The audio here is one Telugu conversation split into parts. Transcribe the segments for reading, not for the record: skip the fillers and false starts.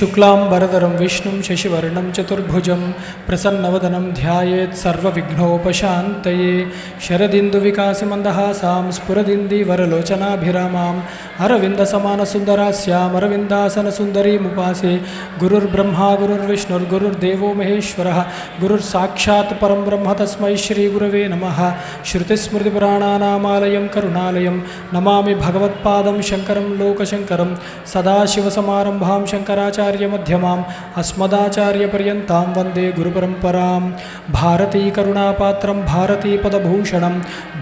शुक्लांबरधरं विष्णुं शशिवर्णं चतुर्भुजं प्रसन्नवदनं ध्यायेत् सर्वविघ्नोपशान्तये शरदिन्दुविकासिमन्दहासां स्फुरदिन्दीवरलोचनाभिरामाम् अरविन्दसमानसुन्दरास्याम् अरविन्दासनसुन्दरीमुपासे गुरुर्ब्रह्मा गुरुर्विष्णुर्गुरुर्देवो महेश्वरः गुरुर्साक्षात् परं ब्रह्म तस्मै श्रीगुरवे नमः। श्रुतिस्मृतिपुराणानामालयं करुणालयं नमामि भगवत्पादं शङ्करं लोकशङ्करं सदाशिवसमारम्भां शङ्कराचार्यमध्यमाम् अस्मदाचार्यपर्यन्तां वन्दे गुरुपरम्परां। भारतीकरुणापात्रं भारतीपदभूषणं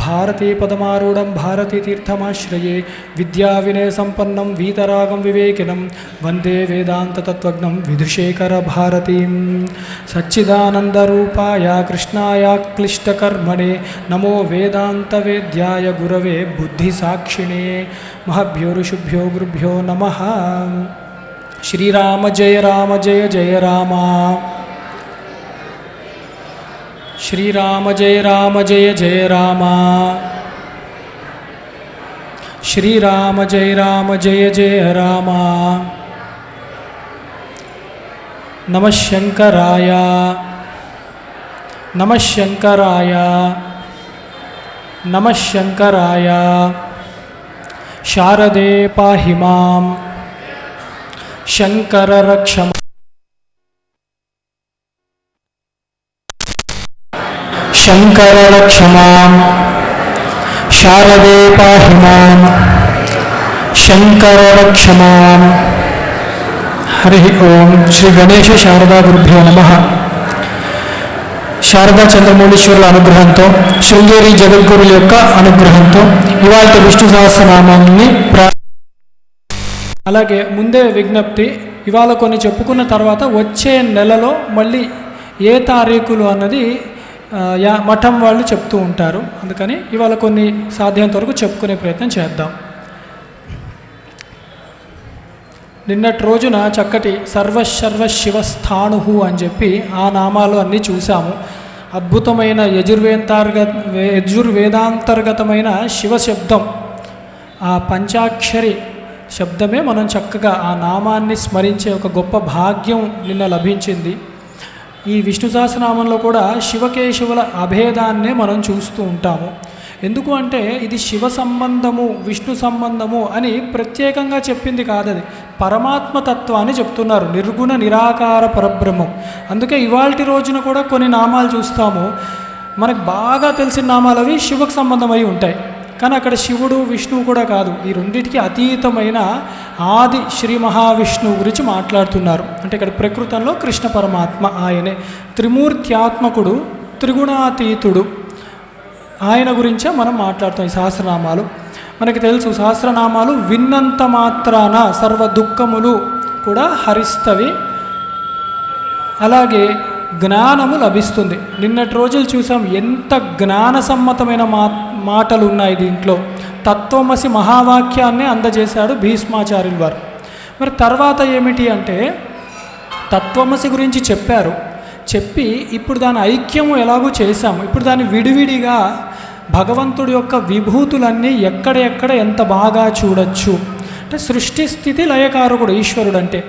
भारतीपदमारूढं भारतीतीर्थमाश्रये विद्याविनयसम्पन्नं वीतरागं विवेकिनं वन्दे वेदान्ततत्त्वज्ञं विधुशेखरभारतीं। सच्चिदानन्दरूपाय कृष्णाय क्लिष्टकर्मणे नमो वेदान्तवेद्याय गुरवे बुद्धिसाक्षिणे महभ्यो गुरुभ्यो नमः। श्रीराम जय जय राम श्रीराम जय जय राम श्रीराम जय जय राम। नमः शंकराय नमः शंकराय नमः शंकराय। शारदे पाहि मां शंकर रक्ष शंकर रक्ष मां शारदे पाहि मां शंकर रक्ष मां। हरि ओम। श्री गणेश शारदा गुरुभ्यो नमः। శారదా చంద్రమౌళీశ్వరుల అనుగ్రహంతో శృంగేరి జగద్గురుల యొక్క అనుగ్రహంతో ఇవాళ విష్ణు సహస్రనామాన్ని అలాగే ముందే విజ్ఞప్తి, ఇవాళ కొన్ని చెప్పుకున్న తర్వాత వచ్చే నెలలో మళ్ళీ ఏ తారీఖులు అన్నది మఠం వాళ్ళు చెప్తూ ఉంటారు. అందుకని ఇవాళ కొన్ని సాధ్యంత వరకు చెప్పుకునే ప్రయత్నం చేద్దాం. నిన్నటి రోజున చక్కటి సర్వశర్వ శివస్థాణు అని చెప్పి ఆ నామాలు అన్నీ చూసాము. అద్భుతమైన యజుర్వేదాంతర్గతమైన శివశబ్దం, ఆ పంచాక్షరి శబ్దమే మనం చక్కగా ఆ నామాన్ని స్మరించే ఒక గొప్ప భాగ్యం నిన్న లభించింది. ఈ విష్ణు సహస్రనామంలో కూడా శివకేశవుల అభేదాన్నే మనం చూస్తూ ఉంటాము. ఎందుకు అంటే ఇది శివ సంబంధము విష్ణు సంబంధము అని ప్రత్యేకంగా చెప్పింది కాదది, పరమాత్మతత్వాన్ని చెప్తున్నారు, నిర్గుణ నిరాకార పరబ్రహ్మం. అందుకే ఇవాల్టి రోజున కూడా కొన్ని నామాలు చూస్తాము, మనకు బాగా తెలిసిన నామాలు అవి శివకు సంబంధమై ఉంటాయి. కానీ అక్కడ శివుడు విష్ణువు కూడా కాదు, ఈ రెండింటికి అతీతమైన ఆది శ్రీ మహావిష్ణువు గురించి మాట్లాడుతున్నారు. అంటే ఇక్కడ ప్రకృతంలో కృష్ణ పరమాత్మ, ఆయనే త్రిమూర్త్యాత్మకుడు, త్రిగుణాతీతుడు, ఆయన గురించే మనం మాట్లాడుతాం. ఈ సహస్రనామాలు మనకి తెలుసు, సహస్రనామాలు విన్నంత మాత్రాన సర్వ దుఃఖములు కూడా హరిస్తవి, అలాగే జ్ఞానము లభిస్తుంది. నిన్నటి రోజులు చూసాం ఎంత జ్ఞాన సమ్మతమైన మాటలు ఉన్నాయి దీంట్లో. తత్వమసి మహావాక్యాన్ని అందజేశాడు భీష్మాచార్యుల వారు. మరి తర్వాత ఏమిటి అంటే తత్వమసి గురించి చెప్పారు, చెప్పి ఇప్పుడు దాని ఐక్యము ఎలాగూ చేశాము, ఇప్పుడు దాన్ని విడివిడిగా భగవంతుడి యొక్క విభూతులన్నీ ఎక్కడెక్కడ ఎంత బాగా చూడొచ్చు. అంటే సృష్టి స్థితి లయకారకుడు ఈశ్వరుడు అంటే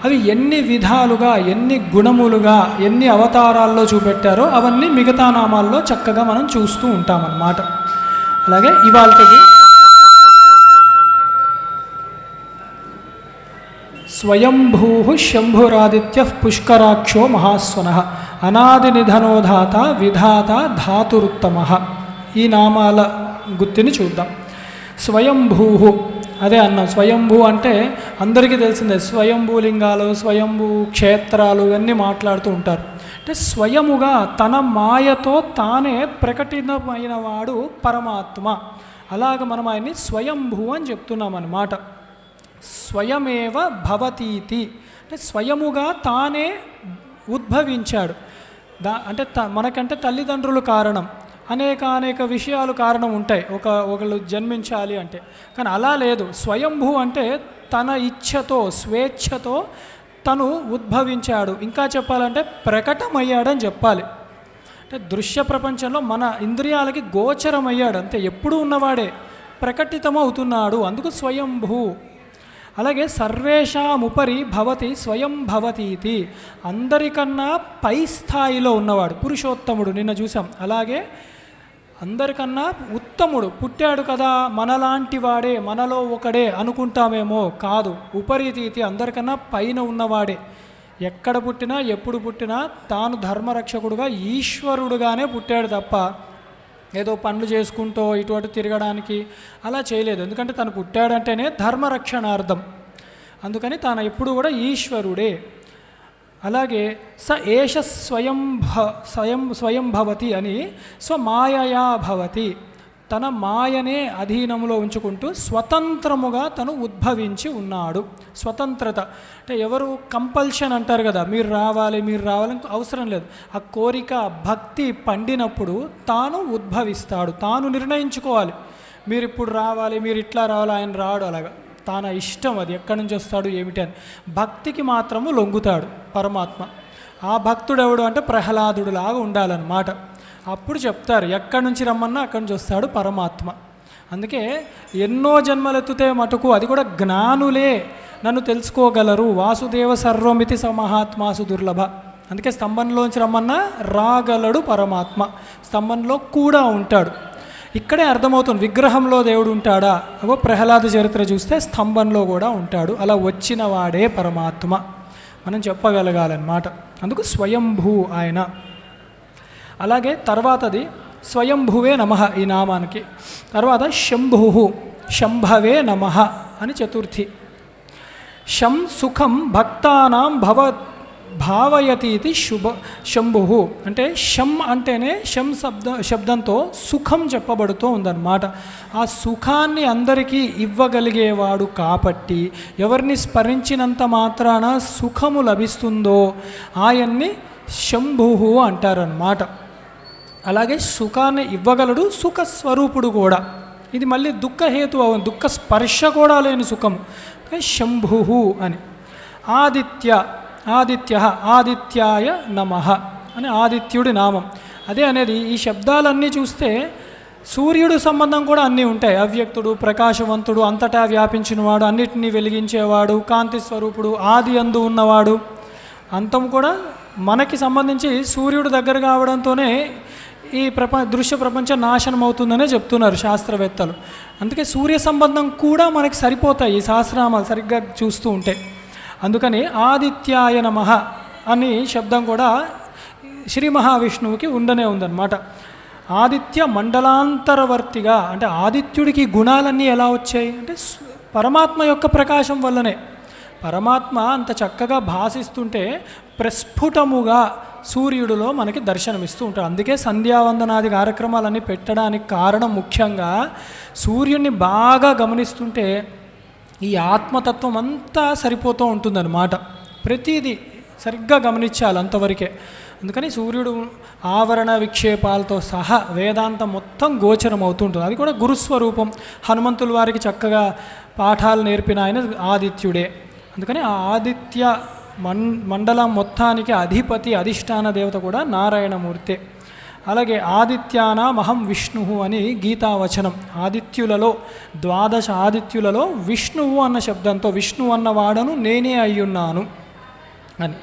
అవి ఎన్ని విధాలుగా ఎన్ని గుణములుగా ఎన్ని అవతారాల్లో చూపెట్టారో అవన్నీ మిగతా నామాల్లో చక్కగా మనం చూస్తూ ఉంటామన్నమాట. అలాగే ఇవాల్టికి స్వయంభూ శంభురాదిత్య పుష్కరాక్షో మహాస్వన అనాది నిధనోధాత విధాత ధాతురుత్తమ. ఈ నామాల గుర్తుని చూద్దాం. స్వయంభూ అదే అన్నాం. స్వయంభూ అంటే అందరికీ తెలిసిందే, స్వయంభూలింగాలు స్వయంభూ క్షేత్రాలు ఇవన్నీ మాట్లాడుతూ ఉంటారు. అంటే స్వయముగా తన మాయతో తానే ప్రకటితమైన వాడు పరమాత్మ. అలాగ మనం ఆయన్ని స్వయంభూ అని చెప్తున్నాం అన్నమాట. స్వయమేవ భవతీతి అంటే స్వయముగా తానే ఉద్భవించాడు. అంటే మనకంటే తల్లిదండ్రులు కారణం, అనేక విషయాలు కారణం ఉంటాయి ఒకళ్ళు జన్మించాలి అంటే. కానీ అలా లేదు. స్వయంభూ అంటే తన ఇచ్ఛతో స్వేచ్ఛతో తను ఉద్భవించాడు. ఇంకా చెప్పాలంటే ప్రకటమయ్యాడని చెప్పాలి. అంటే దృశ్య ప్రపంచంలో మన ఇంద్రియాలకి గోచరమయ్యాడు, అంతే, ఎప్పుడూ ఉన్నవాడే, ప్రకటితమవుతున్నాడు. అందుకు స్వయంభూ. అలాగే సర్వేషాముపరి భవతి స్వయం భవతీతి, అందరికన్నా పై స్థాయిలో ఉన్నవాడు పురుషోత్తముడు, నిన్న చూసాం. అలాగే అందరికన్నా ఉత్తముడు, పుట్టాడు కదా మనలాంటి వాడే, మనలో ఒకడే అనుకుంటామేమో, కాదు. ఉపరితీతి, అందరికన్నా పైన ఉన్నవాడే. ఎక్కడ పుట్టినా ఎప్పుడు పుట్టినా తాను ధర్మరక్షకుడుగా ఈశ్వరుడుగానే పుట్టాడు తప్ప ఏదో పనులు చేసుకుంటూ ఇటు అటు తిరగడానికి అలా చేయలేదు. ఎందుకంటే తను పుట్టాడంటేనే ధర్మరక్షణార్థం. అందుకని తాను ఎప్పుడు కూడా ఈశ్వరుడే. అలాగే స ఏష స్వయం భవతి అని స్వమాయయా భవతి, తన మాయనే అధీనంలో ఉంచుకుంటూ స్వతంత్రముగా తను ఉద్భవించి ఉన్నాడు. స్వతంత్రత అంటే ఎవరు కంపల్షన్ అంటారు కదా, మీరు రావాలి అవసరం లేదు. ఆ కోరిక భక్తి పండినప్పుడు తాను ఉద్భవిస్తాడు, తాను నిర్ణయించుకోవాలి. మీరు ఇప్పుడు రావాలి, మీరు ఇట్లా రావాలి, ఆయన రాడు. అలాగా తన ఇష్టం, అది ఎక్కడి నుంచి వస్తాడు ఏమిటి అని. భక్తికి మాత్రము లొంగుతాడు పరమాత్మ. ఆ భక్తుడు ఎవడు అంటే ప్రహ్లాదుడులాగా ఉండాలన్నమాట. అప్పుడు చెప్తారు ఎక్కడి నుంచి రమ్మన్నా అక్కడి నుంచి వస్తాడు పరమాత్మ. అందుకే ఎన్నో జన్మలెత్తితే మటుకు అది కూడా జ్ఞానులే నన్ను తెలుసుకోగలరు. వాసుదేవ సర్వమితి సమహాత్మాసు దుర్లభ. అందుకే స్తంభంలోంచి రమ్మన్నా రాగలడు పరమాత్మ, స్తంభంలో కూడా ఉంటాడు. ఇక్కడే అర్థమవుతుంది విగ్రహంలో దేవుడు ఉంటాడా. అగో ప్రహ్లాద చరిత్ర చూస్తే స్తంభంలో కూడా ఉంటాడు. అలా వచ్చిన వాడే పరమాత్మ మనం చెప్పగలగాలన్నమాట. అందుకు స్వయంభూ ఆయన. అలాగే తర్వాతది స్వయంభువే నమః ఈ నామానికి. తర్వాత శంభు, శంభవే నమః అని చతుర్థి. శం సుఖం భక్తానాం భావయతీతి శంభు అంటే శం అంటేనే శం శబ్దంతో సుఖం చెప్పబడుతూ ఉందన్నమాట. ఆ సుఖాన్ని అందరికీ ఇవ్వగలిగేవాడు కాబట్టి ఎవరిని స్మరించినంత మాత్రాన సుఖము లభిస్తుందో ఆయన్ని శంభు అంటారన్నమాట. అలాగే సుఖాన్ని ఇవ్వగలడు, సుఖస్వరూపుడు కూడా. ఇది మళ్ళీ దుఃఖహేతు అవును, దుఃఖ స్పర్శ కూడా లేని సుఖము, శంభు అని. ఆదిత్యాయ నమః అని ఆదిత్యుడి నామం. అదే అనేది ఈ శబ్దాలన్నీ చూస్తే సూర్యుడు సంబంధం కూడా అన్నీ ఉంటాయి. అవ్యక్తుడు, ప్రకాశవంతుడు, అంతటా వ్యాపించినవాడు, అన్నిటినీ వెలిగించేవాడు, కాంతి స్వరూపుడు, ఆది అందు ఉన్నవాడు. అంతం కూడా మనకి సంబంధించి సూర్యుడు దగ్గర కావడంతోనే ఈ దృశ్య ప్రపంచం నాశనం అవుతుందనే చెప్తున్నారు శాస్త్రవేత్తలు. అందుకే సూర్య సంబంధం కూడా మనకి సరిపోతాయి ఈ సహస్రనామాలు సరిగ్గా చూస్తూ ఉంటే. అందుకని ఆదిత్యాయ నమః అని శబ్దం కూడా శ్రీ మహావిష్ణువుకి ఉండనే ఉందన్నమాట. ఆదిత్య మండలాంతరవర్తిగా అంటే ఆదిత్యుడికి గుణాలన్నీ ఎలా వచ్చాయి అంటే పరమాత్మ యొక్క ప్రకాశం వల్లనే. పరమాత్మ అంత చక్కగా భాసిస్తుంటే ప్రస్ఫుటముగా సూర్యుడిలో మనకి దర్శనమిస్తూ ఉంటాడు. అందుకే సంధ్యావందనాది కార్యక్రమాలన్నీ పెట్టడానికి కారణం ముఖ్యంగా సూర్యుడిని బాగా గమనిస్తుంటే ఈ ఆత్మతత్వం అంతా సరిపోతూ ఉంటుందన్నమాట. ప్రతిదీ సరిగ్గా గమనించాలి అంతవరకే. అందుకని సూర్యుడు ఆవరణ విక్షేపాలతో సహా వేదాంతం మొత్తం గోచరం అవుతుంటుంది. అది కూడా గురుస్వరూపం. హనుమంతుల వారికి చక్కగా పాఠాలు నేర్పిన ఆయన ఆదిత్యుడే. అందుకని ఆ ఆదిత్య మండలం మొత్తానికి అధిపతి అధిష్టాన దేవత కూడా నారాయణమూర్తే. అలాగే ఆదిత్యానామహం విష్ణు అని గీతావచనం. ఆదిత్యులలో 12 ఆదిత్యులలో విష్ణువు అన్న శబ్దంతో విష్ణువు అన్నవాడను నేనే అయ్యున్నాను అని.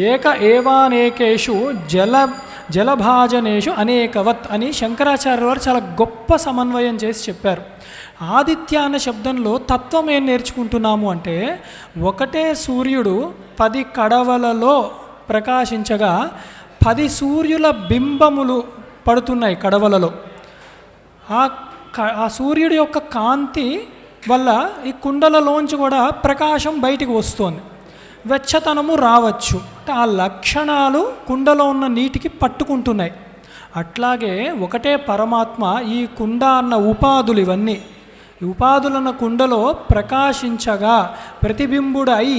ఏక ఏవానేకేషు జలభాజనేషు అనేకవత్ అని శంకరాచార్య వారు చాలా గొప్ప సమన్వయం చేసి చెప్పారు. ఆదిత్య అన్న శబ్దంలో తత్వం ఏం నేర్చుకుంటున్నాము అంటే ఒకటే సూర్యుడు 10 కడవలలో ప్రకాశించగా 10 సూర్యుల బింబములు పడుతున్నాయి కడవలలో. ఆ సూర్యుడి యొక్క కాంతి వల్ల ఈ కుండలలోంచి కూడా ప్రకాశం బయటికి వస్తుంది, వెచ్చతనము రావచ్చు. అంటే ఆ లక్షణాలు కుండలో ఉన్న నీటికి పట్టుకుంటున్నాయి. అట్లాగే ఒకటే పరమాత్మ ఈ కుండ అన్న ఉపాధులు ఇవన్నీ ఈ ఉపాధులన్న కుండలో ప్రకాశించగా ప్రతిబింబుడై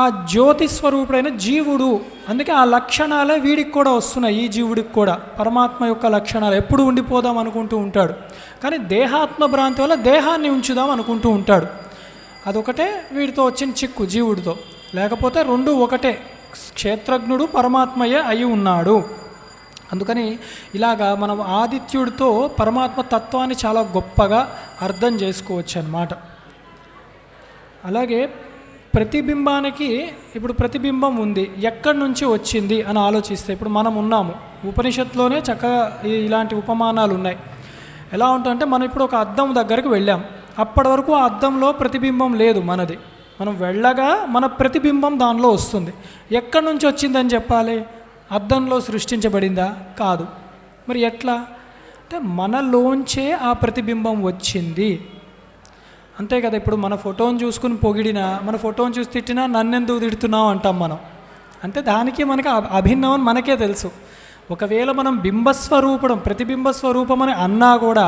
ఆ జ్యోతిస్వరూపుడైన జీవుడు. అందుకే ఆ లక్షణాలే వీడికి కూడా వస్తున్నాయి. ఈ జీవుడికి కూడా పరమాత్మ యొక్క లక్షణాలు ఎప్పుడు ఉండిపోదాం అనుకుంటూ ఉంటాడు. కానీ దేహాత్మ భ్రాంతి వల్ల దేహాన్ని ఉంచుదాం అనుకుంటూ ఉంటాడు. అదొకటే వీడితో వచ్చిన చిక్కు జీవుడితో. లేకపోతే రెండు ఒకటే, క్షేత్రజ్ఞుడు పరమాత్మయే అయి ఉన్నాడు. అందుకని ఇలాగా మనం ఆదిత్యుడితో పరమాత్మ తత్వాన్ని చాలా గొప్పగా అర్థం చేసుకోవచ్చు అన్నమాట. అలాగే ప్రతిబింబానికి ఇప్పుడు ప్రతిబింబం ఉంది, ఎక్కడి నుంచి వచ్చింది అని ఆలోచిస్తే ఇప్పుడు మనం ఉన్నాము, ఉపనిషత్తులోనే చక్కగా ఇలాంటి ఉపమానాలు ఉన్నాయి. ఎలా ఉంటుందంటే మనం ఇప్పుడు ఒక అద్దం దగ్గరికి వెళ్ళాం, అప్పటి వరకు ఆ అద్దంలో ప్రతిబింబం లేదు మనది, మనం వెళ్ళగా మన ప్రతిబింబం దానిలో వస్తుంది. ఎక్కడి నుంచి వచ్చిందని చెప్పాలి? అద్దంలో సృష్టించబడిందా? కాదు. మరి ఎట్లా అంటే మనలోంచే ఆ ప్రతిబింబం వచ్చింది, అంతే కదా. ఇప్పుడు మన ఫోటోని చూసుకుని పొగిడినా, మన ఫోటోని చూసి తిట్టినా నన్నెందుకు తిడుతున్నావు అంటాం మనం. అంటే దానికి మనకి అభిన్నం అని మనకే తెలుసు. ఒకవేళ మనం బింబస్వరూపం ప్రతిబింబస్వరూపం అని అన్నా కూడా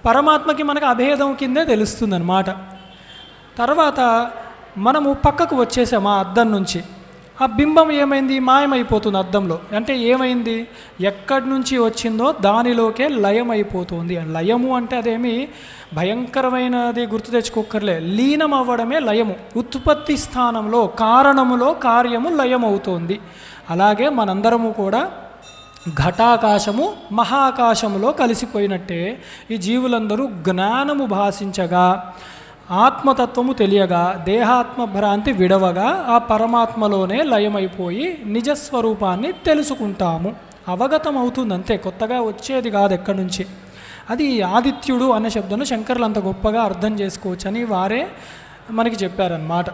పరమాత్మకి మనకు అభేదం కిందే తెలుస్తుంది అన్నమాట. తర్వాత మనము పక్కకు వచ్చేసాం ఆ అద్దం నుంచి, ఆ బింబం ఏమైంది? మాయమైపోతుంది అద్దంలో. అంటే ఏమైంది? ఎక్కడి నుంచి వచ్చిందో దానిలోకే లయం అయిపోతుంది. లయము అంటే అదేమి భయంకరమైనది గుర్తు తెచ్చుకోకర్లే, లీనం అవ్వడమే లయము. ఉత్పత్తి స్థానంలో కారణములో కార్యము లయం అవుతుంది. అలాగే మనందరము కూడా ఘటాకాశము మహాకాశములో కలిసిపోయినట్టే ఈ జీవులందరూ జ్ఞానము భాషించగా, ఆత్మతత్వము తెలియగా, దేహాత్మ భ్రాంతి విడవగా ఆ పరమాత్మలోనే లయమైపోయి నిజస్వరూపాన్ని తెలుసుకుంటాము, అవగతం అవుతుంది. అంతే, కొత్తగా వచ్చేది కాదు ఎక్కడి నుంచి. అది ఆదిత్యుడు అనే శబ్దం శంకరులు అంత గొప్పగా అర్థం చేసుకోవచ్చని వారే మనకి చెప్పారన్నమాట.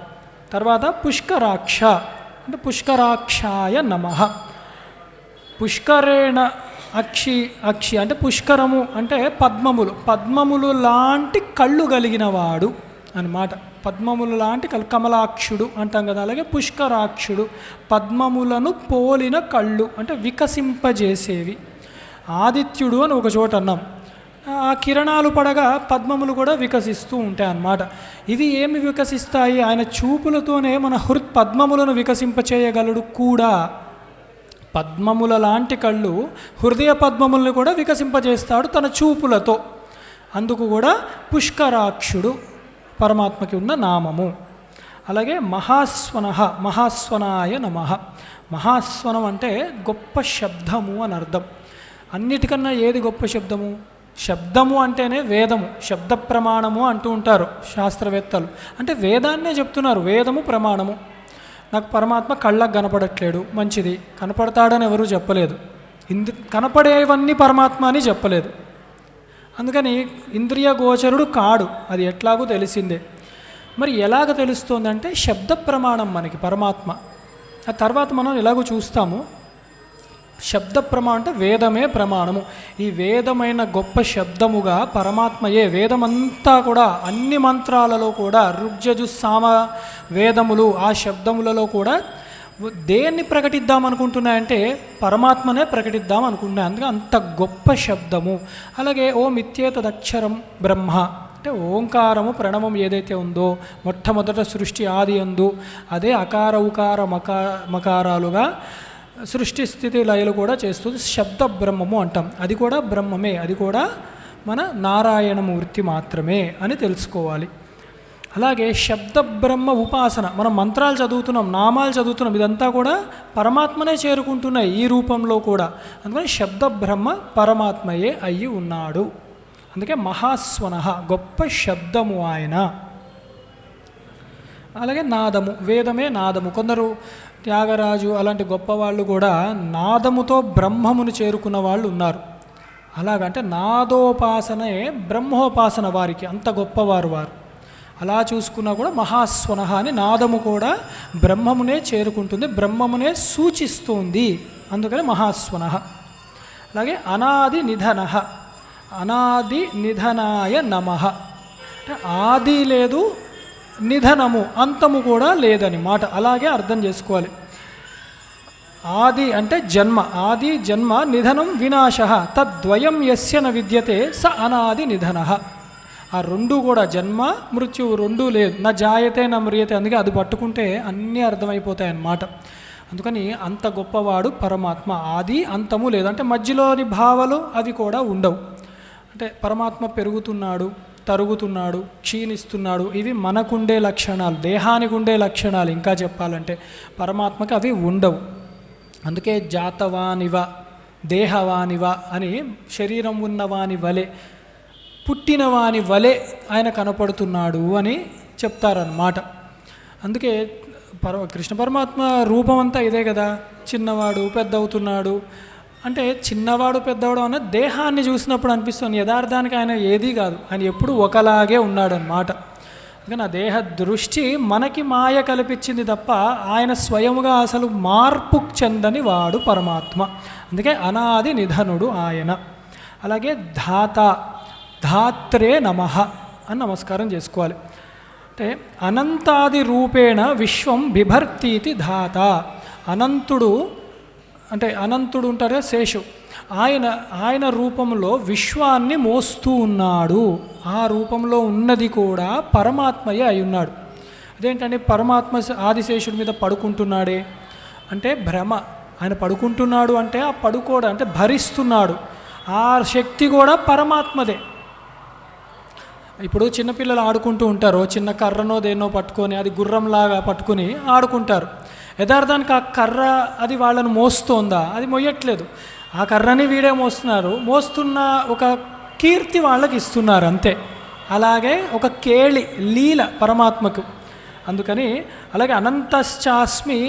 తర్వాత పుష్కరాక్ష అంటే పుష్కరాక్షాయ నమః. పుష్కరేణ అక్షి అంటే పుష్కరము అంటే పద్మములు లాంటి కళ్ళు కలిగినవాడు అన్నమాట. పద్మములు లాంటి కమలాక్షుడు అంటాం కదా, అలాగే పుష్కరాక్షుడు పద్మములను పోలిన కళ్ళు అంటే వికసింపజేసేవి. ఆదిత్యుడు అని ఒక చోట అన్నాం, ఆ కిరణాలు పడగా పద్మములు కూడా వికసిస్తూ ఉంటాయి అన్నమాట. ఇవి ఏమి వికసిస్తాయి? ఆయన చూపులతోనే మన పద్మములను వికసింపచేయగలడు కూడా. పద్మముల లాంటి కళ్ళు హృదయ పద్మములను కూడా వికసింపజేస్తాడు తన చూపులతో. అందుకు కూడా పుష్కరాక్షుడు పరమాత్మకి ఉన్న నామము. అలాగే మహాస్వనాయ నమః. మహాస్వనం అంటే గొప్ప శబ్దము అని అర్థం. అన్నిటికన్నా ఏది గొప్ప శబ్దము? శబ్దము అంటేనే వేదము, శబ్ద ప్రమాణము అంటూ ఉంటారు శాస్త్రవేత్తలు. అంటే వేదాన్నే చెప్తున్నారు, వేదము ప్రమాణము. నాకు పరమాత్మ కళ్ళకు కనపడట్లేడు, మంచిది, కనపడతాడని ఎవరూ చెప్పలేదు. కనపడేవన్నీ పరమాత్మ అని చెప్పలేదు. అందుకని ఇంద్రియ గోచరుడు కాడు, అది ఎట్లాగో తెలిసిందే. మరి ఎలాగ తెలుస్తోందంటే శబ్ద ప్రమాణం మనకి పరమాత్మ. ఆ తర్వాత మనం ఎలాగో చూస్తాము. శబ్ద ప్రమాణం అంటే వేదమే ప్రమాణము. ఈ వేదమైన గొప్ప శబ్దముగా పరమాత్మయే. వేదమంతా కూడా అన్ని మంత్రాలలో కూడా ఋగ్యజు సామ వేదములు ఆ శబ్దములలో కూడా దేన్ని ప్రకటిద్దామనుకుంటున్నాయంటే పరమాత్మనే ప్రకటిద్దాం అనుకుంటున్నాయి. అందుకే అంత గొప్ప శబ్దము. అలాగే ఓం ఇత్యేతదక్షరం బ్రహ్మ అంటే ఓంకారము ప్రణవం ఏదైతే ఉందో మొట్టమొదట సృష్టి ఆది అందు అదే అకార ఉకార మకారాలుగా సృష్టి స్థితి లయలు కూడా చేస్తుంది. శబ్ద బ్రహ్మము అంటాం. అది కూడా బ్రహ్మమే, అది కూడా మన నారాయణమూర్తి మాత్రమే అని తెలుసుకోవాలి. అలాగే శబ్ద బ్రహ్మ ఉపాసన, మనం మంత్రాలు చదువుతున్నాం, నామాలు చదువుతున్నాం, ఇదంతా కూడా పరమాత్మనే చేరుకుంటున్నాయి ఈ రూపంలో కూడా. అందుకని శబ్ద బ్రహ్మ పరమాత్మయే అయ్యి ఉన్నాడు. అందుకే మహాస్వన గొప్ప శబ్దము ఆయన. అలాగే నాదము, వేదమే నాదము. కొందరు త్యాగరాజు అలాంటి గొప్పవాళ్ళు కూడా నాదముతో బ్రహ్మమును చేరుకున్న వాళ్ళు ఉన్నారు. అలాగంటే నాదోపాసనే బ్రహ్మోపాసన వారికి, అంత గొప్పవారు వారు. అలా చూసుకున్నా కూడా మహాస్వన అని నాదము కూడా బ్రహ్మమునే చేరుకుంటుంది, బ్రహ్మమునే సూచిస్తుంది. అందుకని మహాస్వన. అలాగే అనాది నిధన, అనాది నిధనాయ నమః. అంటే ఆది లేదు, నిధనము అంతము కూడా లేదని మాట. అలాగే అర్థం చేసుకోవాలి. ఆది అంటే జన్మ, ఆది జన్మ, నిధనం వినాశ, తద్వయం యస్య న విద్యతే స అనాది నిధన. ఆ రెండు కూడా జన్మ మృత్యువు రెండూ లేదు. నా జాయతే నా మ్రియతే, అందుకే అది పట్టుకుంటే అన్నీ అర్థమైపోతాయి అన్నమాట. అందుకని అంత గొప్పవాడు పరమాత్మ. ఆది అంతము లేదు, అంటే మధ్యలోని భావాలు అవి కూడా ఉండవు. అంటే పరమాత్మ పెరుగుతున్నాడు, తరుగుతున్నాడు, క్షీణిస్తున్నాడు, ఇవి మనకుండే లక్షణాలు, దేహానికి ఉండే లక్షణాలు. ఇంకా చెప్పాలంటే పరమాత్మకి అవి ఉండవు. అందుకే జాతవానివ దేహవానివ అని, శరీరం ఉన్నవాని వలె పుట్టినవాని వలె ఆయన కనపడుతున్నాడు అని చెప్తారన్నమాట. అందుకే కృష్ణ పరమాత్మ రూపం అంతా ఇదే కదా, చిన్నవాడు పెద్ద అవుతున్నాడు అంటే చిన్నవాడు పెద్దవాడు అన్న దేహాన్ని చూసినప్పుడు అనిపిస్తుంది, యథార్థానికి ఆయన ఏదీ కాదు, ఆయన ఎప్పుడు ఒకలాగే ఉన్నాడనమాట. అందుకని ఆ దేహ దృష్టి మనకి మాయ కల్పించింది తప్ప ఆయన స్వయముగా అసలు మార్పు చెందని వాడు పరమాత్మ. అందుకే అనాది నిధనుడు ఆయన. అలాగే ధాత, ధాత్రే నమః అని నమస్కారం చేసుకోవాలి. అంటే అనంతాది రూపేణ విశ్వం బిభర్తీతి ధాత. అనంతుడు అంటే అనంతుడు ఉంటారు శేషు, ఆయన రూపంలో విశ్వాన్ని మోస్తూ ఉన్నాడు. ఆ రూపంలో ఉన్నది కూడా పరమాత్మయే అయి ఉన్నాడు. అదేంటంటే పరమాత్మ ఆదిశేషుడి మీద పడుకుంటున్నాడే అంటే భ్రమ. ఆయన పడుకుంటున్నాడు అంటే ఆ పడుకోవడం అంటే భరిస్తున్నాడు, ఆ శక్తి కూడా పరమాత్మదే. ఇప్పుడు చిన్నపిల్లలు ఆడుకుంటూ ఉంటారు, చిన్న కర్రనో దేన్నో పట్టుకొని అది గుర్రంలాగా పట్టుకుని ఆడుకుంటారు. యథార్థానికి ఆ కర్ర అది వాళ్ళను మోస్తోందా? అది మొయ్యట్లేదు. ఆ కర్రని వీడే మోస్తున్న ఒక కీర్తి వాళ్ళకి ఇస్తున్నారు అంతే. అలాగే ఒక కేళి లీల పరమాత్మకు. అందుకని అలాగే అనంతశ్చాస్మి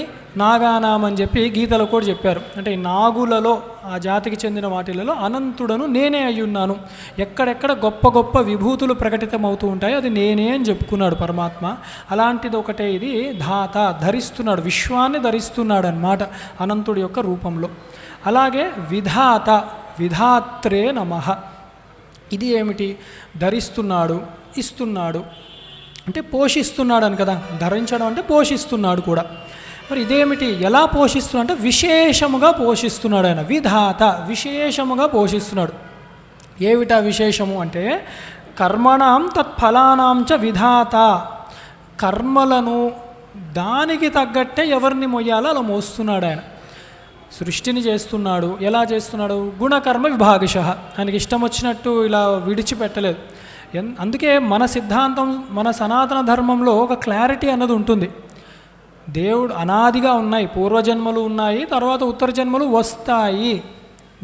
నాగానాం అని చెప్పి గీతలో కూడా చెప్పారు. అంటే ఈ నాగులలో ఆ జాతికి చెందిన వాటిలలో అనంతుడను నేనే అయ్యున్నాను. ఎక్కడెక్కడ గొప్ప గొప్ప విభూతులు ప్రకటితమవుతూ ఉంటాయో అది నేనే అని చెప్పుకున్నాడు పరమాత్మ. అలాంటిది ఒకటే ఇది ధాత, ధరిస్తున్నాడు, విశ్వాన్ని ధరిస్తున్నాడు అన్నమాట అనంతుడి యొక్క రూపంలో. అలాగే విధాత, విధాత్రే నమః. ఇది ఏమిటి? ధరిస్తున్నాడు, ఇస్తున్నాడు అంటే పోషిస్తున్నాడు అని కదా. ధరించడం అంటే పోషిస్తున్నాడు కూడా. మరి ఇదేమిటి? ఎలా పోషిస్తున్నాడు అంటే విశేషముగా పోషిస్తున్నాడు ఆయన. విధాత, విశేషముగా పోషిస్తున్నాడు. ఏమిటా విశేషము అంటే కర్మణాం తత్ఫలానాం చ విధాత. కర్మలను దానికి తగ్గట్టే ఎవరిని మొయ్యాలో అలా మోస్తున్నాడు ఆయన. సృష్టిని చేస్తున్నాడు. ఎలా చేస్తున్నాడు? గుణకర్మ విభాగశః. ఆయనకి ఇష్టం వచ్చినట్టు ఇలా విడిచిపెట్టలేదు. అందుకే మన సిద్ధాంతం, మన సనాతన ధర్మంలో ఒక క్లారిటీ అన్నది ఉంటుంది. దేవుడు అనాదిగా ఉన్నాయి, పూర్వజన్మలు ఉన్నాయి, తర్వాత ఉత్తర జన్మలు వస్తాయి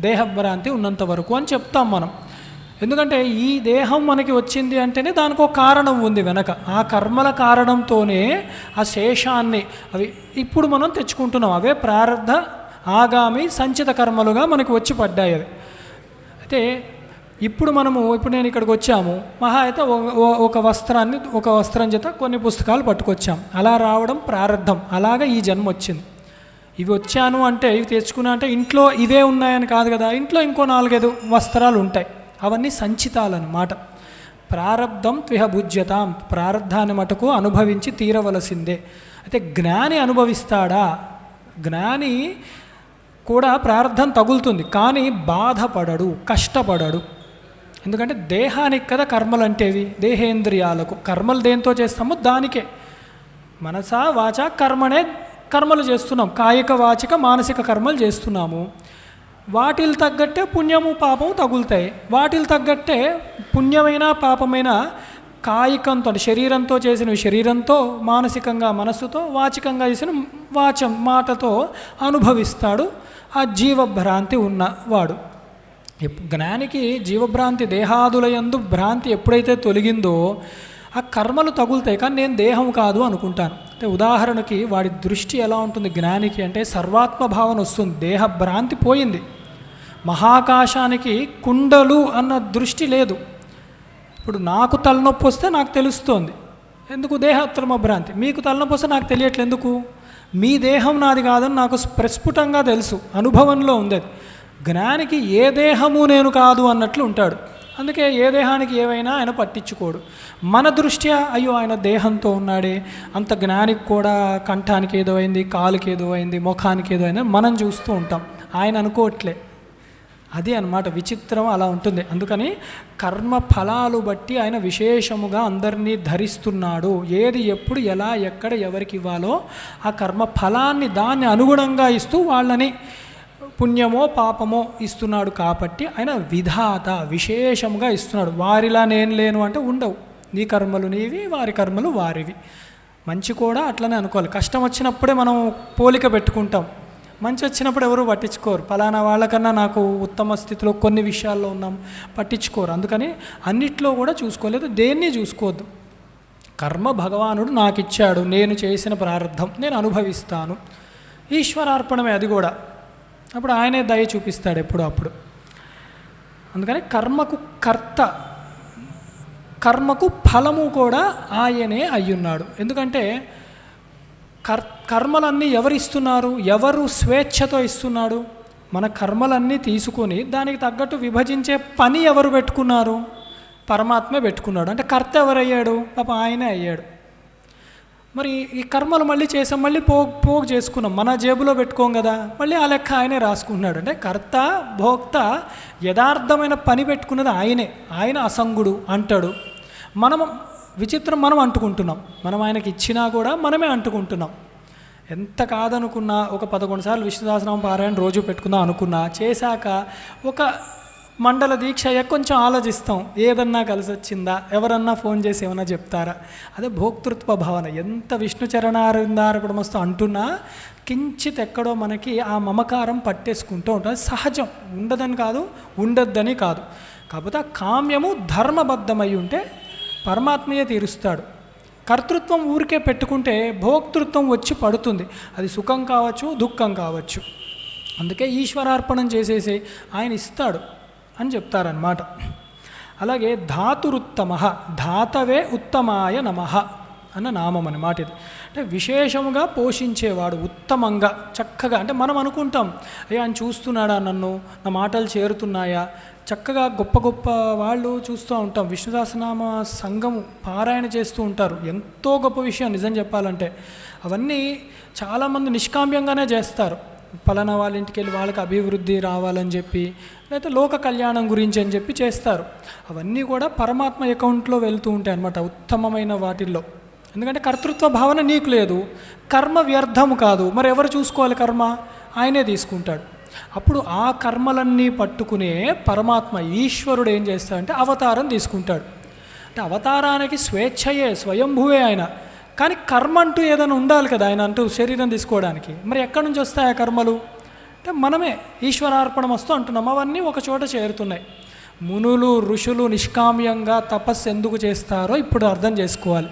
దేహభ్రాంతి ఉన్నంత వరకు అని చెప్తాం మనం. ఎందుకంటే ఈ దేహం మనకి వచ్చింది అంటేనే దానికి ఒక కారణం ఉంది వెనక. ఆ కర్మల కారణంతోనే ఆ శేషాన్ని అవి ఇప్పుడు మనం తెచ్చుకుంటున్నాం. అవే ప్రారబ్ధ ఆగామి సంచిత కర్మలుగా మనకు వచ్చి పడ్డాయి అవి. అయితే ఇప్పుడు నేను ఇక్కడికి వచ్చాము, మహా అయితే ఒక వస్త్రం చేత కొన్ని పుస్తకాలు పట్టుకొచ్చాం. అలా రావడం ప్రారంధం. అలాగా ఈ జన్మ వచ్చింది. ఇవి వచ్చాను అంటే, ఇవి తెచ్చుకున్నా అంటే ఇంట్లో ఇవే ఉన్నాయని కాదు కదా, ఇంట్లో ఇంకో 4-5 వస్త్రాలు ఉంటాయి. అవన్నీ సంచితాలన్నమాట. ప్రారబ్ధం త్విహ భుజ్యతాం. ప్రారబ్ధాన్ని మటుకు అనుభవించి తీరవలసిందే. అయితే జ్ఞాని అనుభవిస్తాడా? జ్ఞాని కూడా ప్రారబ్ధం తగులుతుంది, కానీ బాధపడడు, కష్టపడడు. ఎందుకంటే దేహానికి కదా కర్మలు అంటేవి, దేహేంద్రియాలకు. కర్మలు దేంతో చేస్తామో దానికే. మనసా వాచా కర్మనే కర్మలు చేస్తున్నాం. కాయిక వాచిక మానసిక కర్మలు చేస్తున్నాము. వాటికి తగ్గట్టే పుణ్యము పాపము తగులుతాయి. వాటికి తగ్గట్టే పుణ్యమైన పాపమైన కాయికంతో అంటే శరీరంతో చేసినవి శరీరంతో, మానసికంగా మనస్సుతో, వాచికంగా చేసిన మాటతో అనుభవిస్తాడు ఆ జీవభ్రాంతి ఉన్నవాడు. జ్ఞానికి జీవభ్రాంతి, దేహాదులయందు భ్రాంతి ఎప్పుడైతే తొలగిందో ఆ కర్మలు తగులుతాయి, కానీ నేను దేహం కాదు అనుకుంటాను. అంటే ఉదాహరణకి వాడి దృష్టి ఎలా ఉంటుంది జ్ఞానికి అంటే సర్వాత్మ భావన వస్తుంది. దేహ భ్రాంతి పోయింది. మహాకాశానికి కుండలు అన్న దృష్టి లేదు. ఇప్పుడు నాకు తలనొప్పి వస్తే నాకు తెలుస్తోంది, ఎందుకు? దేహాత్మ భ్రాంతి. మీకు తలనొప్పి వస్తే నాకు తెలియట్లేదు, ఎందుకు? మీ దేహం నాది కాదని నాకు ప్రస్ఫుటంగా తెలుసు, అనుభవంలో ఉంది. అది జ్ఞానికి ఏ దేహము నేను కాదు అన్నట్లు ఉంటాడు. అందుకే ఏ దేహానికి ఏవైనా ఆయన పట్టించుకోడు. మన దృష్ట్యా అయ్యో ఆయన దేహంతో ఉన్నాడే, అంత జ్ఞానికి కూడా కంఠానికి ఏదో అయింది, కాలుకి ఏదో అయింది, ముఖానికి ఏదో అయింది మనం చూస్తూ ఉంటాం. ఆయన అనుకోవట్లే. అది అన్నమాట విచిత్రం, అలా ఉంటుంది. అందుకని కర్మ ఫలాలు బట్టి ఆయన విశేషముగా అందరినీ ధరిస్తున్నాడు. ఏది ఎప్పుడు ఎలా ఎక్కడ ఎవరికి ఇవ్వాలో ఆ కర్మ ఫలాన్ని దాన్ని అనుగుణంగా ఇస్తూ వాళ్ళని పుణ్యమో పాపమో ఇస్తున్నాడు. కాబట్టి ఆయన విధాత, విశేషంగా ఇస్తున్నాడు. వారిలా నేను లేను అంటే ఉండవు. నీ కర్మలు నీవి, వారి కర్మలు వారివి. మంచి కూడా అట్లనే అనుకోవాలి. కష్టం వచ్చినప్పుడే మనం పోలిక పెట్టుకుంటాం, మంచి వచ్చినప్పుడు ఎవరు పట్టించుకోరు. ఫలానా వాళ్ళకన్నా నాకు ఉత్తమ స్థితిలో కొన్ని విషయాల్లో ఉన్నాం, పట్టించుకోరు. అందుకని అన్నిట్లో కూడా చూసుకోలేదు, దేన్ని చూసుకోవద్దు. కర్మ భగవానుడు నాకు ఇచ్చాడు, నేను చేసిన ప్రారంధం నేను అనుభవిస్తాను. ఈశ్వరార్పణమే అది కూడా. అప్పుడు ఆయనే దయ చూపిస్తాడు ఎప్పుడు అప్పుడు. అందుకని కర్మకు కర్త, కర్మకు ఫలము కూడా ఆయనే అయ్యున్నాడు. ఎందుకంటే కర్మలన్నీ ఎవరు ఇస్తున్నారు? ఎవరు స్వేచ్ఛతో ఇస్తున్నాడు? మన కర్మలన్నీ తీసుకొని దానికి తగ్గట్టు విభజించే పని ఎవరు పెట్టుకున్నారు? పరమాత్మే పెట్టుకున్నాడు. అంటే కర్త ఎవరయ్యాడు? పాప ఆయనే అయ్యాడు. మరి ఈ కర్మలు మళ్ళీ చేసాం, మళ్ళీ పోగు చేసుకున్నాం, మన జేబులో పెట్టుకోం కదా, మళ్ళీ ఆ లెక్క ఆయనే రాసుకున్నాడు. అంటే కర్త భోక్త యథార్థమైన పని పెట్టుకున్నది ఆయనే. ఆయన అసంగుడు అంటాడు. మనం విచిత్రం, మనం అంటుకుంటున్నాం. మనం ఆయనకి ఇచ్చినా కూడా మనమే అంటుకుంటున్నాం. ఎంత కాదనుకున్నా ఒక 11 సార్లు విష్ణు సహస్రనామ పారాయణ రోజు పెట్టుకుందాం అనుకున్నా, చేశాక ఒక మండల దీక్ష అయ్యాక కొంచెం ఆలోచిస్తాం, ఏదన్నా కలిసి వచ్చిందా, ఎవరన్నా ఫోన్ చేసి ఏమన్నా చెప్తారా. అదే భోక్తృత్వ భావన. ఎంత విష్ణు చరణారిందారపడమస్తూ అంటున్నా కించిత్ ఎక్కడో మనకి ఆ మమకారం పట్టేసుకుంటూ ఉంటుంది. సహజం, ఉండదని కాదు, ఉండొద్దని కాదు. కాకపోతే ఆ కామ్యము ధర్మబద్ధమై ఉంటే పరమాత్మయే తీరుస్తాడు. కర్తృత్వం ఊరికే పెట్టుకుంటే భోక్తృత్వం వచ్చి పడుతుంది. అది సుఖం కావచ్చు, దుఃఖం కావచ్చు. అందుకే ఈశ్వరార్పణం చేసేసి ఆయన ఇస్తాడు అని చెప్తారన్నమాట. అలాగే ధాతురుత్తమ, ధాతవే ఉత్తమాయ నమః అన్న నామం అన్నమాట ఇది. అంటే విశేషముగా పోషించేవాడు, ఉత్తమంగా చక్కగా. అంటే మనం అనుకుంటాం, అయ్యా ఆయన చూస్తున్నాడా నన్ను, నా మాటలు చేరుతున్నాయా, చక్కగా గొప్ప గొప్ప వాళ్ళు చూస్తూ ఉంటాం. విష్ణు సహస్రనామ సంఘము పారాయణ చేస్తూ ఉంటారు. ఎంతో గొప్ప విషయం నిజం చెప్పాలంటే. అవన్నీ చాలామంది నిష్కామ్యంగానే చేస్తారు. పలానా వాళ్ళ ఇంటికి వెళ్ళి వాళ్ళకి అభివృద్ధి రావాలని చెప్పి, లేకపోతే లోక కళ్యాణం గురించి అని చెప్పి చేస్తారు. అవన్నీ కూడా పరమాత్మ అకౌంట్లో వెళ్తూ ఉంటాయి అన్నమాట, ఉత్తమమైన వాటిల్లో. ఎందుకంటే కర్తృత్వ భావన నీకు లేదు, కర్మ వ్యర్థము కాదు. మరి ఎవరు చూసుకోవాలి కర్మ? ఆయనే తీసుకుంటాడు. అప్పుడు ఆ కర్మలన్నీ పట్టుకునే పరమాత్మ ఈశ్వరుడు ఏం చేస్తాడంటే అవతారం తీసుకుంటాడు. అంటే అవతారానికి స్వేచ్ఛయే, స్వయంభువే ఆయన. కానీ కర్మ అంటూ ఏదైనా ఉండాలి కదా, ఆయన అంటూ శరీరం తీసుకోవడానికి. మరి ఎక్కడి నుంచి వస్తాయి ఆ కర్మలు? అంటే మనమే ఈశ్వరార్పణం వస్తూ అంటున్నాం. అవన్నీ ఒక చోట చేరుతున్నాయి. మునులు ఋషులు నిష్కామ్యంగా తపస్సు ఎందుకు చేస్తారో ఇప్పుడు అర్థం చేసుకోవాలి.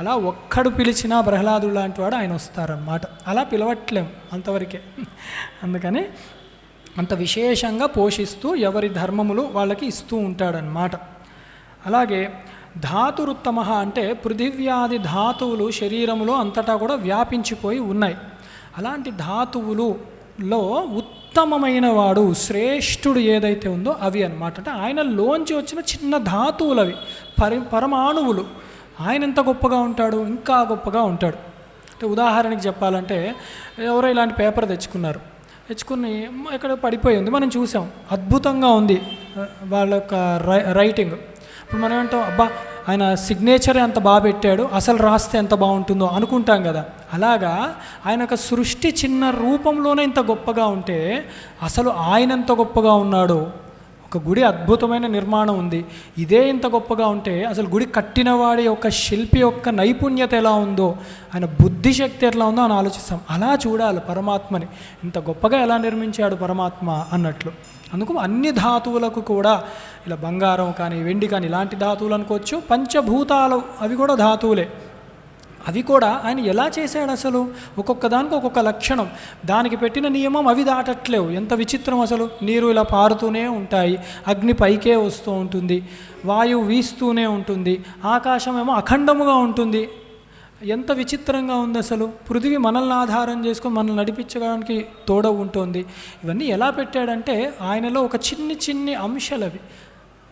అలా ఒక్కడు పిలిచినా ప్రహ్లాదుడు లాంటి వాడు ఆయన వస్తారన్నమాట. అలా పిలవట్లేం అంతవరకే. అందుకని అంత విశేషంగా పోషిస్తూ ఎవరి ధర్మములు వాళ్ళకి ఇస్తూ ఉంటాడనమాట. అలాగే ధాతురుత్తమ అంటే పృథివ్యాది ధాతువులు శరీరములో అంతటా కూడా వ్యాపించిపోయి ఉన్నాయి. అలాంటి ధాతువులలో ఉత్తమమైన వాడు, శ్రేష్ఠుడు ఏదైతే ఉందో అవి అన్నమాట. అంటే ఆయనలోంచి వచ్చిన చిన్న ధాతువులు అవి, పరమాణువులు. ఆయన ఎంత గొప్పగా ఉంటాడు, ఇంకా గొప్పగా ఉంటాడు. అంటే ఉదాహరణకి చెప్పాలంటే, ఎవరో ఇలాంటి పేపర్ తెచ్చుకుని ఇక్కడ పడిపోయి ఉంది, మనం చూసాం, అద్భుతంగా ఉంది వాళ్ళ యొక్క రైటింగ్. ఇప్పుడు మనం ఏంటో, అబ్బా ఆయన సిగ్నేచరే అంత బాగా పెట్టాడు, అసలు రాస్తే ఎంత బాగుంటుందో అనుకుంటాం కదా. అలాగా ఆయన యొక్క సృష్టి చిన్న రూపంలోనే ఇంత గొప్పగా ఉంటే అసలు ఆయన ఎంత గొప్పగా ఉన్నాడో. ఒక గుడి అద్భుతమైన నిర్మాణం ఉంది, ఇదే ఇంత గొప్పగా ఉంటే అసలు గుడి కట్టినవాడి యొక్క శిల్పి యొక్క నైపుణ్యత ఎలా ఉందో, ఆయన బుద్ధిశక్తి ఎట్లా ఉందో అని ఆలోచిస్తాం. అలా చూడాలి పరమాత్మని, ఇంత గొప్పగా ఎలా నిర్మించాడు పరమాత్మ అన్నట్లు. అందుకు అన్ని ధాతువులకు కూడా, ఇలా బంగారం కానీ వెండి కానీ ఇలాంటి ధాతువులు అనుకోవచ్చు, పంచభూతాలు అవి కూడా ధాతువులే. అవి కూడా ఆయన ఎలా చేశాడు అసలు, ఒక్కొక్క దానికి ఒక్కొక్క లక్షణం, దానికి పెట్టిన నియమం అవి దాటట్లేవు. ఎంత విచిత్రం అసలు. నీరు ఇలా పారుతూనే ఉంటాయి, అగ్ని పైకే వస్తూ ఉంటుంది, వాయువు వీస్తూనే ఉంటుంది, ఆకాశం ఏమో అఖండముగా ఉంటుంది. ఎంత విచిత్రంగా ఉంది అసలు. పృథివీ మనల్ని ఆధారం చేసుకొని మనల్ని నడిపించడానికి తోడ ఉంటుంది. ఇవన్నీ ఎలా పెట్టాడంటే ఆయనలో ఒక చిన్ని అంశాలు అవి.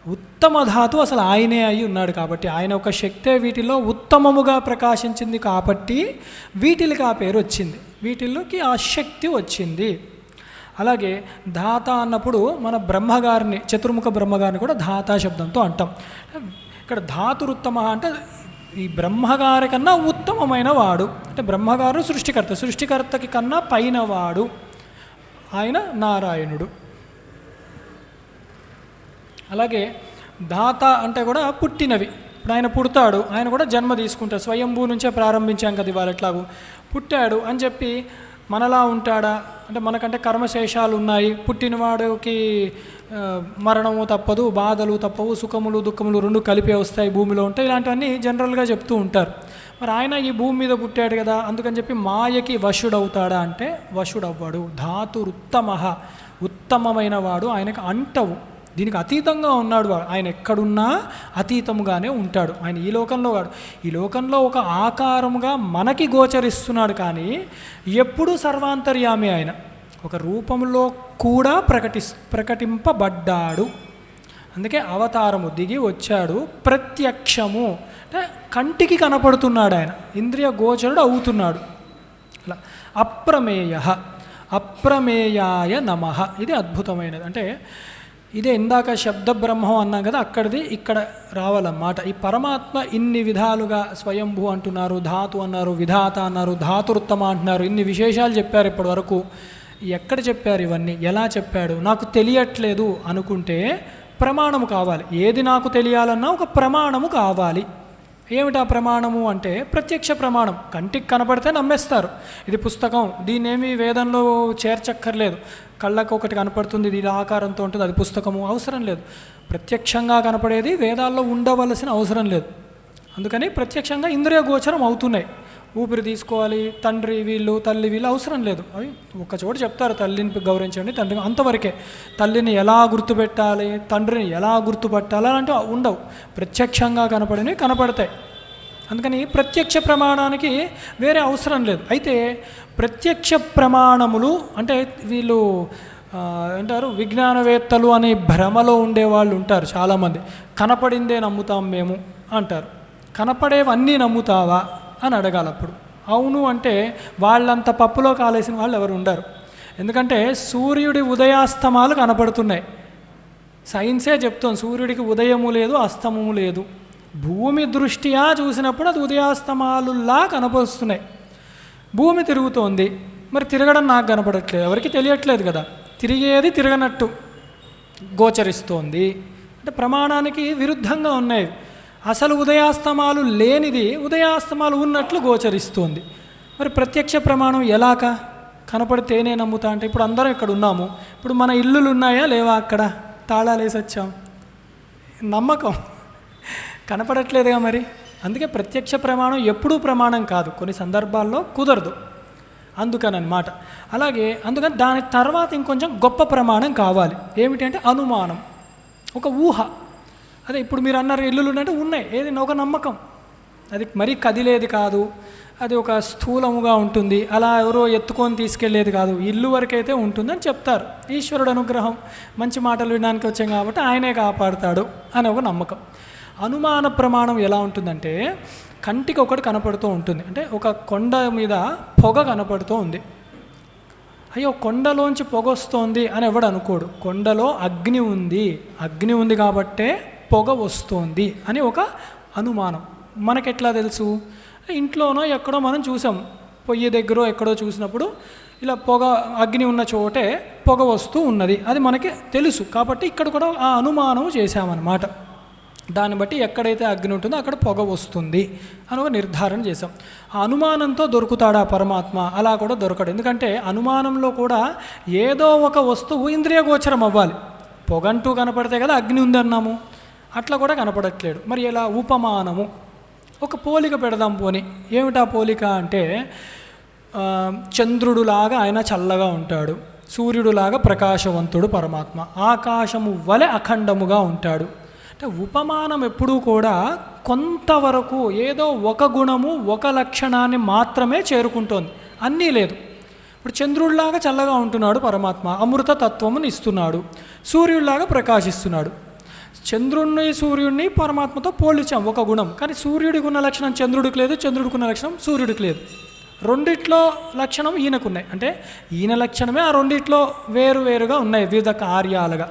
ఉత్తమ ధాతు అసలు ఆయనే అయి ఉన్నాడు కాబట్టి, ఆయన ఒక శక్తే వీటిలో ఉత్తమముగా ప్రకాశించింది కాబట్టి వీటికి ఆ పేరు వచ్చింది, వీటిల్లోకి ఆ శక్తి వచ్చింది. అలాగే ధాత అన్నప్పుడు మన బ్రహ్మగారిని, చతుర్ముఖ బ్రహ్మగారిని కూడా ధాతా శబ్దంతో అంటాం. ఇక్కడ ధాతురుత్తమ అంటే ఈ బ్రహ్మగారి కన్నా ఉత్తమమైన వాడు. అంటే బ్రహ్మగారు సృష్టికర్తకి కన్నా పైన వాడు ఆయన నారాయణుడు. అలాగే దాత అంటే కూడా పుట్టినవి. ఇప్పుడు ఆయన పుడతాడు, ఆయన కూడా జన్మ తీసుకుంటాడు. స్వయంభూ నుంచే ప్రారంభించాం కదా ఇవాళ, ఎట్లాగూ పుట్టాడు అని చెప్పి మనలా ఉంటాడా అంటే మనకంటే కర్మశేషాలు ఉన్నాయి, పుట్టినవాడికి మరణము తప్పదు, బాధలు తప్పవు, సుఖములు దుఃఖములు రెండు కలిపే వస్తాయి, భూమిలో ఉంటాయి, ఇలాంటివన్నీ జనరల్గా చెప్తూ ఉంటారు. మరి ఆయన ఈ భూమి మీద పుట్టాడు కదా, అందుకని చెప్పి మాయకి వశుడవుతాడా అంటే వశుడవ్వడు. ధాతురుత్తమ, ఉత్తమమైన వాడు, ఆయనకు అంటవు, దీనికి అతీతంగా ఉన్నాడు వాడు. ఆయన ఎక్కడున్నా అతీతముగానే ఉంటాడు. ఆయన ఈ లోకంలో వాడు, ఈ లోకంలో ఒక ఆకారముగా మనకి గోచరిస్తున్నాడు, కానీ ఎప్పుడూ సర్వాంతర్యామి. ఆయన ఒక రూపంలో కూడా ప్రకటింపబడ్డాడు. అందుకే అవతారము దిగి వచ్చాడు. ప్రత్యక్షము అంటే కంటికి కనపడుతున్నాడు, ఆయన ఇంద్రియ గోచరుడు అవుతున్నాడు. అలా అప్రమేయ, అప్రమేయాయ నమః. ఇది అద్భుతమైనది. అంటే ఇదే ఇందాక శబ్ద బ్రహ్మం అన్నాం కదా, అక్కడిది ఇక్కడ రావాలన్నమాట. ఈ పరమాత్మ ఇన్ని విధాలుగా స్వయంభూ అంటున్నారు, ధాతు అన్నారు, విధాత అన్నారు, ధాతురుత్తమ అంటున్నారు, ఇన్ని విశేషాలు చెప్పారు ఇప్పటి వరకు. ఎక్కడ చెప్పారు ఇవన్నీ, ఎలా చెప్పాడు? నాకు తెలియట్లేదు అనుకుంటే ప్రమాణము కావాలి. ఏది నాకు తెలియాలన్నా ఒక ప్రమాణము కావాలి. ఏమిటా ప్రమాణము అంటే ప్రత్యక్ష ప్రమాణం. కంటికి కనపడితే నమ్మేస్తారు, ఇది పుస్తకం, దీన్నేమి వేదంలో చేర్చక్కర్లేదు. కళ్ళకు ఒకటి కనపడుతుంది, ఇది ఆకారంతో ఉంటుంది, అది పుస్తకము, అవసరం లేదు. ప్రత్యక్షంగా కనపడేది వేదాల్లో ఉండవలసిన అవసరం లేదు. అందుకని ప్రత్యక్షంగా ఇంద్రియ గోచరం అవుతున్నాయి. ఊపిరి తీసుకోవాలి, తండ్రి వీళ్ళు, తల్లి వీళ్ళు, అవసరం లేదు. అవి ఒకచోట చెప్తారు, తల్లిని గౌరవించండి, తండ్రిని, అంతవరకే. తల్లిని ఎలా గుర్తుపెట్టాలి, తండ్రిని ఎలా గుర్తుపట్టాలి అలాంటివి ఉండవు. ప్రత్యక్షంగా కనపడినవి కనపడతాయి. అందుకని ప్రత్యక్ష ప్రమాణానికి వేరే అవసరం లేదు. అయితే ప్రత్యక్ష ప్రమాణములు అంటే వీళ్ళు అంటారు విజ్ఞానవేత్తలు అనే భ్రమలో ఉండేవాళ్ళు ఉంటారు చాలామంది. కనపడిందే నమ్ముతాం మేము అంటారు. కనపడేవన్నీ నమ్ముతావా అని అడగాలి. అప్పుడు అవును అంటే వాళ్ళంత పప్పులో కాలేసిన వాళ్ళు ఎవరు ఉండరు. ఎందుకంటే సూర్యుడి ఉదయాస్తమాలు కనపడుతున్నాయి. సైన్సే చెప్తుంది సూర్యుడికి ఉదయము లేదు, అస్తమము లేదు. భూమి దృష్ట్యా చూసినప్పుడు అది ఉదయాస్తమాలులా కనపరుస్తున్నాయి. భూమి తిరుగుతోంది, మరి తిరగడం నాకు కనపడట్లేదు, ఎవరికి తెలియట్లేదు కదా, తిరిగేది తిరగనట్టు గోచరిస్తోంది. అంటే ప్రమాణానికి విరుద్ధంగా ఉన్నాయి. అసలు ఉదయాస్తమాలు లేనిది ఉదయాస్తమాలు ఉన్నట్లు గోచరిస్తోంది. మరి ప్రత్యక్ష ప్రమాణం ఎలాగా? కనపడితేనే నమ్ముతా అంటే ఇప్పుడు అందరం ఇక్కడ ఉన్నాము, ఇప్పుడు మన ఇల్లులు ఉన్నాయా లేవా? అక్కడ తాళాలు వేసి వచ్చాం, నమ్మకం కనపడట్లేదుగా మరి. అందుకే ప్రత్యక్ష ప్రమాణం ఎప్పుడూ ప్రమాణం కాదు, కొన్ని సందర్భాల్లో కుదరదు. అందుకనమాట. అలాగే అందుకని దాని తర్వాత ఇంకొంచెం గొప్ప ప్రమాణం కావాలి. ఏమిటంటే అనుమానం, ఒక ఊహ. అదే ఇప్పుడు మీరు అన్నారు ఇల్లులు అంటే ఉన్నాయి, ఏది ఒక నమ్మకం. అది మరీ కదిలేది కాదు, అది ఒక స్థూలముగా ఉంటుంది, అలా ఎవరో ఎత్తుకొని తీసుకెళ్లేది కాదు, ఇల్లు వరకైతే ఉంటుందని చెప్తారు. ఈశ్వరుడు అనుగ్రహం, మంచి మాటలు వినడానికి వచ్చాం కాబట్టి ఆయనే కాపాడుతాడు అని ఒక నమ్మకం. అనుమాన ప్రమాణం ఎలా ఉంటుందంటే కంటికి ఒకటి కనపడుతూ ఉంటుంది. అంటే ఒక కొండ మీద పొగ కనపడుతూ ఉంది, అయ్యో కొండలోంచి పొగ వస్తోంది అని ఎవడు అనుకోడు. కొండలో అగ్ని ఉంది, అగ్ని ఉంది కాబట్టే పొగ వస్తోంది అని ఒక అనుమానం. మనకెట్లా తెలుసు? ఇంట్లోనో ఎక్కడో మనం చూసాం, పొయ్యి దగ్గర ఎక్కడో చూసినప్పుడు ఇలా పొగ, అగ్ని ఉన్న చోటే పొగ వస్తూ ఉన్నది, అది మనకి తెలుసు. కాబట్టి ఇక్కడ కూడా ఆ అనుమానం చేశామన్నమాట. దాన్ని బట్టి ఎక్కడైతే అగ్ని ఉంటుందో అక్కడ పొగ వస్తుంది అని ఒక నిర్ధారణ చేసాం. ఆ అనుమానంతో దొరుకుతాడా పరమాత్మ? అలా కూడా దొరకడు. ఎందుకంటే అనుమానంలో కూడా ఏదో ఒక వస్తువు ఇంద్రియ గోచరం అవ్వాలి. పొగంటూ కనపడితే కదా అగ్ని ఉందన్నాము, అట్లా కూడా కనపడట్లేడు. మరి ఎలా? ఉపమానము, ఒక పోలిక పెడదాం పోని. ఏమిటా పోలిక అంటే చంద్రుడులాగా ఆయన చల్లగా ఉంటాడు, సూర్యుడులాగా ప్రకాశవంతుడు పరమాత్మ, ఆకాశము వలె అఖండముగా ఉంటాడు. అంటే ఉపమానం ఎప్పుడూ కూడా కొంతవరకు ఏదో ఒక గుణము, ఒక లక్షణాన్ని మాత్రమే చేరుకుంటోంది, అన్నీ లేదు. ఇప్పుడు చంద్రుడిలాగా చల్లగా ఉంటున్నాడు పరమాత్మ, అమృత తత్వముని ఇస్తున్నాడు, సూర్యుడిలాగా ప్రకాశిస్తున్నాడు. చంద్రుడిని సూర్యుడిని పరమాత్మతో పోల్చాం ఒక గుణం, కానీ సూర్యుడికి ఉన్న లక్షణం చంద్రుడికి లేదు, చంద్రుడికి ఉన్న లక్షణం సూర్యుడికి లేదు. రెండిట్లో లక్షణం ఈయనకున్నాయి. అంటే ఈయన లక్షణమే ఆ రెండిట్లో వేరువేరుగా ఉన్నాయి వివిధ కార్యాలుగా.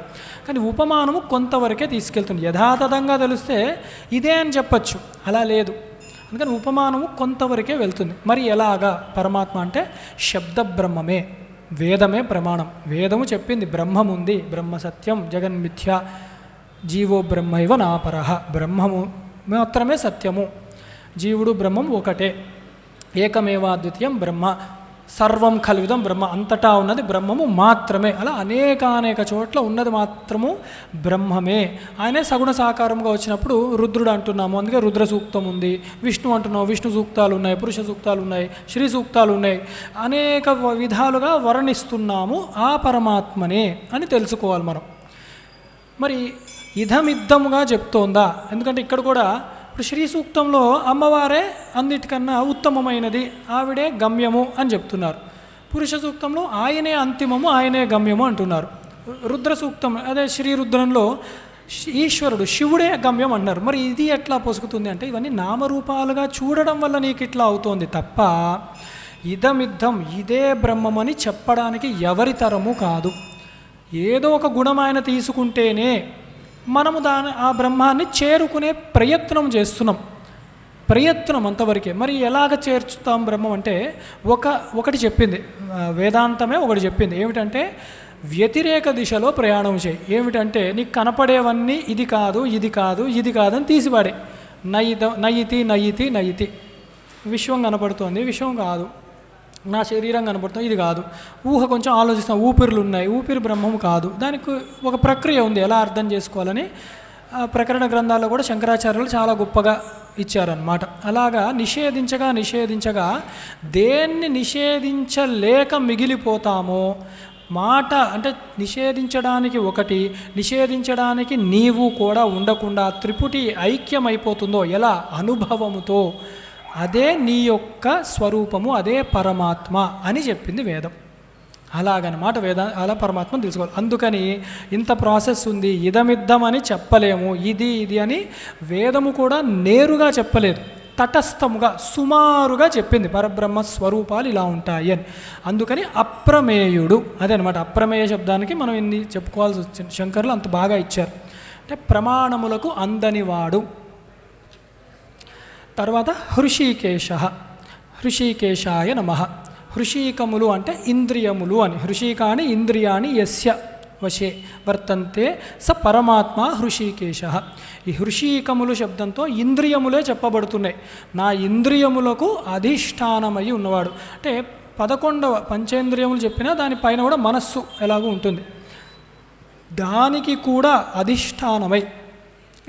కానీ ఉపమానము కొంతవరకే తీసుకెళ్తుంది. యథాతథంగా తెలిస్తే ఇదే అని చెప్పచ్చు, అలా లేదు. అందుకని ఉపమానము కొంతవరకే వెళ్తుంది. మరి ఎలాగా పరమాత్మ అంటే శబ్ద బ్రహ్మమే, వేదమే ప్రమాణం. వేదము చెప్పింది బ్రహ్మం ఉంది, బ్రహ్మ సత్యం జగన్మిథ్య జీవో బ్రహ్మైవ నాపరః. బ్రహ్మము మాత్రమే సత్యము, జీవుడు బ్రహ్మం ఒకటే, ఏకమేవాద్వితీయం బ్రహ్మ. సర్వం కల్విదం బ్రహ్మ, అంతటా ఉన్నది బ్రహ్మము మాత్రమే. అలా అనేక చోట్ల ఉన్నది మాత్రము బ్రహ్మమే. ఆయనే సగుణ సాకారంగా వచ్చినప్పుడు రుద్రుడు అంటున్నాము, అందుకే రుద్ర సూక్తం ఉంది. విష్ణు అంటున్నాము, విష్ణు సూక్తాలు ఉన్నాయి, పురుష సూక్తాలు ఉన్నాయి, శ్రీ సూక్తాలు ఉన్నాయి. అనేక విధాలుగా వర్ణిస్తున్నాము ఆ పరమాత్మనే అని తెలుసుకోవాలి మనం. మరి ఇదమిద్దముగా చెప్తోందా? ఎందుకంటే ఇక్కడ కూడా ఇప్పుడు శ్రీ సూక్తంలో అమ్మవారే అన్నిటికన్నా ఉత్తమమైనది, ఆవిడే గమ్యము అని చెప్తున్నారు. పురుష సూక్తంలో ఆయనే అంతిమము, ఆయనే గమ్యము అంటున్నారు. రుద్ర సూక్తం అదే శ్రీ రుద్రంలో ఈశ్వరుడు శివుడే గమ్యం అంటున్నారు. మరి ఇది ఎట్లా పొసుకుతుంది అంటే ఇవన్నీ నామరూపాలుగా చూడడం వల్ల నీకు ఇట్లా అవుతోంది తప్ప ఇదమిద్దం ఇదే బ్రహ్మమని చెప్పడానికి ఎవరి తరము కాదు. ఏదో ఒక గుణం ఆయన తీసుకుంటేనే మనము ఆ బ్రహ్మాన్ని చేరుకునే ప్రయత్నం చేస్తున్నాం. ప్రయత్నం అంతవరకే. మరి ఎలాగ చేర్చుతాం బ్రహ్మం అంటే ఒకటి చెప్పింది వేదాంతమే, ఒకటి చెప్పింది ఏమిటంటే వ్యతిరేక దిశలో ప్రయాణం చేయి. ఏమిటంటే నీకు కనపడేవన్నీ ఇది కాదు, ఇది కాదు, ఇది కాదని తీసిపాడే. నయితి విశ్వం కనపడుతోంది, విశ్వం కాదు. నా శరీరం కనపడుతుంది, ఇది కాదు. ఊహ కొంచెం ఆలోచిస్తాం, ఊపిరులు ఉన్నాయి, ఊపిరి బ్రహ్మం కాదు. దానికి ఒక ప్రక్రియ ఉంది ఎలా అర్థం చేసుకోవాలని ప్రకరణ గ్రంథాల్లో కూడా శంకరాచార్యులు చాలా గొప్పగా ఇచ్చారన్నమాట. అలాగా నిషేధించగా దేన్ని నిషేధించలేక మిగిలిపోతామో మాట అంటే నిషేధించడానికి ఒకటి, నిషేధించడానికి నీవు కూడా ఉండకుండా త్రిపుటి ఐక్యమైపోతుందో ఎలా అనుభవముతో, అదే నీ యొక్క స్వరూపము, అదే పరమాత్మ అని చెప్పింది వేదం. అలాగనమాట అలా పరమాత్మను తెలుసుకోవాలి. అందుకని ఇంత ప్రాసెస్ ఉంది. ఇదమిద్దమని చెప్పలేము, ఇది అని వేదము కూడా నేరుగా చెప్పలేదు, తటస్థముగా సుమారుగా చెప్పింది పరబ్రహ్మ స్వరూపాలు ఇలా ఉంటాయి అని. అందుకని అప్రమేయుడు అదే అనమాట. అప్రమేయ శబ్దానికి మనం ఇన్ని చెప్పుకోవాల్సి వచ్చింది. శంకరులు అంత బాగా ఇచ్చారు. అంటే ప్రమాణములకు అందనివాడు. తర్వాత హృషీకేశాయ నమః. హృషీకములు అంటే ఇంద్రియములు అని. హృషీకాని ఇంద్రియాణి యస్య వశే వర్తంతే స పరమాత్మ హృషీకేశ. ఈ హృషీకములు శబ్దంతో ఇంద్రియములే చెప్పబడుతున్నాయి. నా ఇంద్రియములకు అధిష్టానమై ఉన్నవాడు అంటే 11వ పంచేంద్రియములు చెప్పినా దానిపైన కూడా మనస్సు ఎలాగూ ఉంటుంది, దానికి కూడా అధిష్టానమై.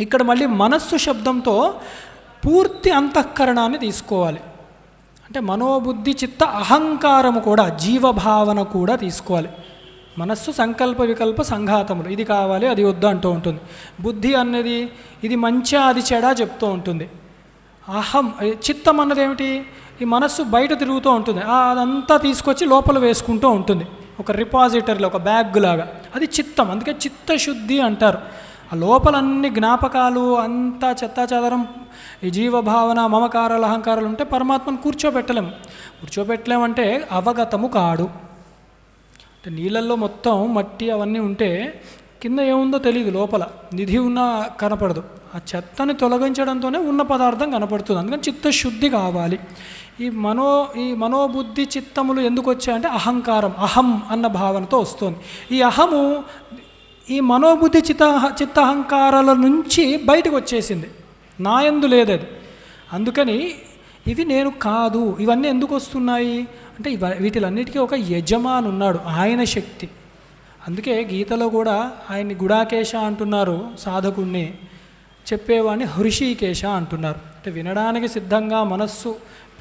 ఇక్కడ మళ్ళీ మనస్సు శబ్దంతో పూర్తి అంతఃకరణాన్ని తీసుకోవాలి. అంటే మనోబుద్ధి చిత్త అహంకారము కూడా, జీవభావన కూడా తీసుకోవాలి. మనస్సు సంకల్ప వికల్ప సంఘాతములు, ఇది కావాలి అది వద్దు అంటూ ఉంటుంది. బుద్ధి అన్నది ఇది మంచి అది చెడా చెప్తూ ఉంటుంది. చిత్తం అన్నది ఏమిటి? ఈ మనస్సు బయట తిరుగుతూ ఉంటుంది, అదంతా తీసుకొచ్చి లోపల వేసుకుంటూ ఉంటుంది, ఒక రిపాజిటరీలో ఒక బ్యాగ్ లాగా. అది చిత్తం. అందుకే చిత్తశుద్ధి అంటారు. ఆ లోపల అన్ని జ్ఞాపకాలు అంతా చెత్తాచెదరం, ఈ జీవభావన మమకారాలు అహంకారాలు ఉంటే పరమాత్మను కూర్చోబెట్టలేమంటే అవగతము కాడు. అంటే నీళ్ళల్లో మొత్తం మట్టి అవన్నీ ఉంటే కింద ఏముందో తెలియదు, లోపల నిధి ఉన్నా కనపడదు. ఆ చెత్తని తొలగించడంతోనే ఉన్న పదార్థం కనపడుతుంది. అందుకని చిత్తశుద్ధి కావాలి. ఈ మనోబుద్ధి చిత్తములు ఎందుకు వచ్చాయంటే అహంకారం, అహం అన్న భావనతో వస్తుంది. ఈ అహము ఈ మనోబుద్ధి చిత్తహంకారాల నుంచి బయటకు వచ్చేసింది, నా యందు లేదది. అందుకని ఇవి నేను కాదు, ఇవన్నీ ఎందుకు వస్తున్నాయి అంటే వీటిలన్నిటికీ ఒక యజమాని ఉన్నాడు, ఆయన శక్తి. అందుకే గీతలో కూడా ఆయన్ని గుడాకేశ అంటున్నారు, సాధకుణ్ణి చెప్పేవాడిని హృషీకేశ అంటున్నారు. అంటే వినడానికి సిద్ధంగా మనస్సు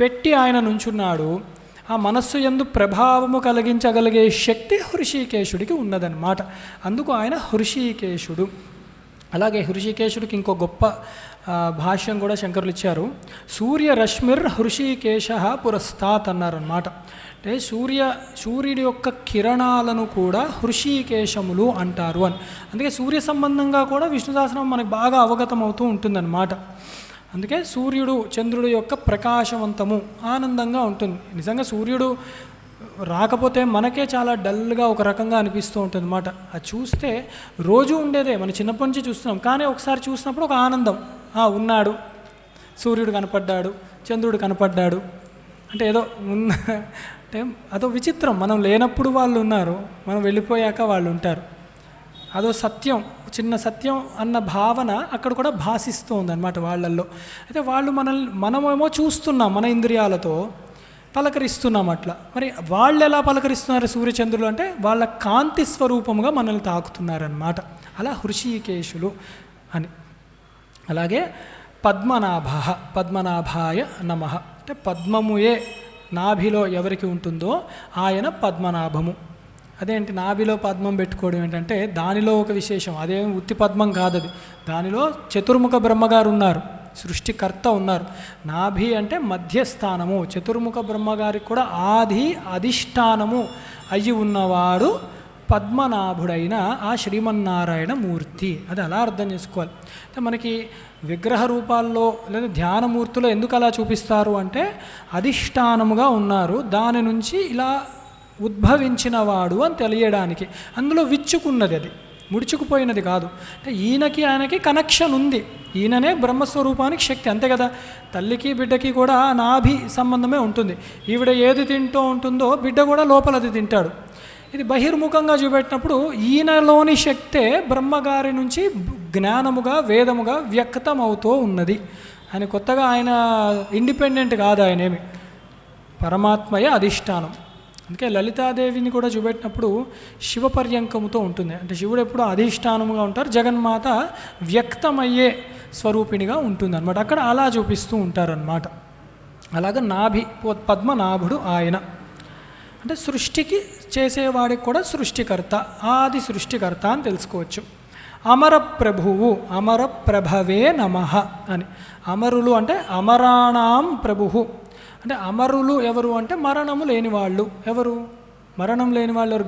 పెట్టి ఆయన నుంచున్నాడు. ఆ మనస్సు యందు ప్రభావము కలిగించగలిగే శక్తి హృషీకేశుడికి ఉన్నదన్నమాట. అందుకు ఆయన హృషీకేశుడు. అలాగే హృషీకేశుడికి ఇంకో గొప్ప భాష్యం కూడా శంకరులు ఇచ్చారు. సూర్యరశ్మిర్ హృషీకేశ పురస్తాత్ అన్నారన్నమాట. అంటే సూర్యుడి యొక్క కిరణాలను కూడా హృషీకేశములు అంటారు అని. అందుకే సూర్య సంబంధంగా కూడా విష్ణు సహస్రనామం మనకు బాగా అవగతం అవుతూ ఉంటుందన్నమాట. అందుకే సూర్యుడు చంద్రుడు యొక్క ప్రకాశవంతము ఆనందంగా ఉంటుంది. నిజంగా సూర్యుడు రాకపోతే మనకే చాలా డల్గా ఒక రకంగా అనిపిస్తూ ఉంటుంది అన్నమాట. అది చూస్తే రోజు ఉండేదే, మన చిన్నప్పటి నుంచి చూస్తున్నాం, కానీ ఒకసారి చూసినప్పుడు ఒక ఆనందం, ఉన్నాడు, సూర్యుడు కనపడ్డాడు, చంద్రుడు కనపడ్డాడు అంటే ఏదో అంటే అదో విచిత్రం. మనం లేనప్పుడు వాళ్ళు ఉన్నారు, మనం వెళ్ళిపోయాక వాళ్ళు ఉంటారు. అదో సత్యం, చిన్న సత్యం అన్న భావన అక్కడ కూడా భాషిస్తూ ఉందన్నమాట వాళ్ళల్లో. అయితే వాళ్ళు మనమేమో చూస్తున్నాం మన ఇంద్రియాలతో, పలకరిస్తున్నాం అట్లా. మరి వాళ్ళు ఎలా పలకరిస్తున్నారు సూర్యచంద్రులు అంటే వాళ్ళ కాంతి స్వరూపముగా మనల్ని తాకుతున్నారన్నమాట. అలా హృషీకేశులు అని. అలాగే పద్మనాభ, పద్మనాభాయ నమః అంటే పద్మముయే నాభిలో ఎవరికి ఉంటుందో ఆయన పద్మనాభము. అదేంటి నాభిలో పద్మం పెట్టుకోవడం ఏంటంటే దానిలో ఒక విశేషం, అదేం ఉత్తి పద్మం కాదు, అది దానిలో చతుర్ముఖ బ్రహ్మగారు ఉన్నారు, సృష్టికర్త ఉన్నారు. నాభి అంటే మధ్యస్థానము, చతుర్ముఖ బ్రహ్మగారికి కూడా ఆది అధిష్టానము అయ్యి ఉన్నవాడు పద్మనాభుడైన ఆ శ్రీమన్నారాయణ మూర్తి. అది అలా అర్థం చేసుకోవాలి. అంటే మనకి విగ్రహ రూపాల్లో లేదా ధ్యానమూర్తిలో ఎందుకు అలా చూపిస్తారు అంటే అధిష్టానముగా ఉన్నారు, దాని నుంచి ఇలా ఉద్భవించిన వాడు అని తెలియడానికి. అందులో విచ్చుకున్నది, అది ముడుచుకుపోయినది కాదు. అంటే ఈయనకి ఆయనకి కనెక్షన్ ఉంది, ఈయననే బ్రహ్మస్వరూపానికి శక్తి, అంతే కదా. తల్లికి బిడ్డకి కూడా నాభి సంబంధమే ఉంటుంది. ఈవిడ ఏది తింటూ ఉంటుందో బిడ్డ కూడా లోపల అది తింటాడు. ఇది బహిర్ముఖంగా చూపెట్టినప్పుడు ఈయనలోని శక్తే బ్రహ్మగారి నుంచి జ్ఞానముగా వేదముగా వ్యక్తమవుతూ ఉన్నది. ఆయన కొత్తగా ఆయన ఇండిపెండెంట్ కాదు, ఆయనేమి పరమాత్మయే అధిష్టానం. అందుకే లలితాదేవిని కూడా చూపెట్టినప్పుడు శివపర్యంకముతో ఉంటుంది. అంటే శివుడు ఎప్పుడూ అధిష్టానముగా ఉంటారు, జగన్మాత వ్యక్తమయ్యే స్వరూపిణిగా ఉంటుంది అనమాట. అక్కడ అలా చూపిస్తూ ఉంటారనమాట. అలాగే నాభి పద్మనాభుడు ఆయన అంటే సృష్టికి చేసేవాడికి కూడా సృష్టికర్త, ఆది సృష్టికర్త అని తెలుసుకోవచ్చు. అమర ప్రభువు, అమర ప్రభవే నమః అని. అమరులు అంటే అమరాణాం ప్రభువు అంటే అమరులు ఎవరు అంటే మరణము లేని వాళ్ళు. ఎవరు మరణం లేని వాళ్ళు? ఎవరు?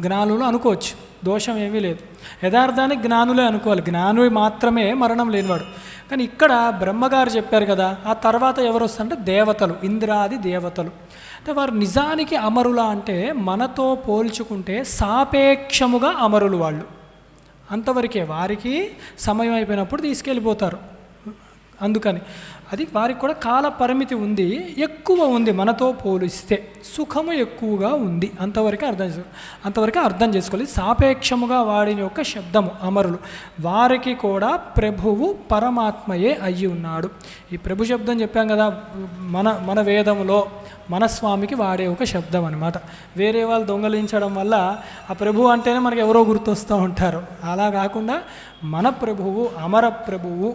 జ్ఞానులు అనుకోవచ్చు, దోషం ఏమీ లేదు. యథార్థానికి జ్ఞానులే అనుకోవాలి, జ్ఞానులు మాత్రమే మరణం లేనివాడు. కానీ ఇక్కడ బ్రహ్మగారు చెప్పారు కదా, ఆ తర్వాత ఎవరు వస్తారంటే దేవతలు, ఇంద్రాది దేవతలు. అంటే వారు నిజానికి అమరులా అంటే మనతో పోల్చుకుంటే సాపేక్షముగా అమరులు వాళ్ళు. అంతవరకే, వారికి సమయం అయిపోయినప్పుడు తీసుకెళ్ళిపోతారు. అందుకని అది వారికి కూడా కాల పరిమితి ఉంది, ఎక్కువ ఉంది, మనతో పోలిస్తే సుఖము ఎక్కువగా ఉంది. అంతవరకే అర్థం చేసుకోవాలి. సాపేక్షముగా వాడిన యొక్క శబ్దము అమరులు. వారికి కూడా ప్రభువు పరమాత్మయే అయ్యి ఉన్నాడు. ఈ ప్రభు శబ్దం చెప్పాం కదా, మన వేదములో మన స్వామికి వాడే ఒక శబ్దం అనమాట. వేరే వాళ్ళు దొంగలించడం వల్ల ఆ ప్రభు అంటేనే మనకు ఎవరో గుర్తొస్తూ ఉంటారు. అలా కాకుండా మన ప్రభువు అమర ప్రభువు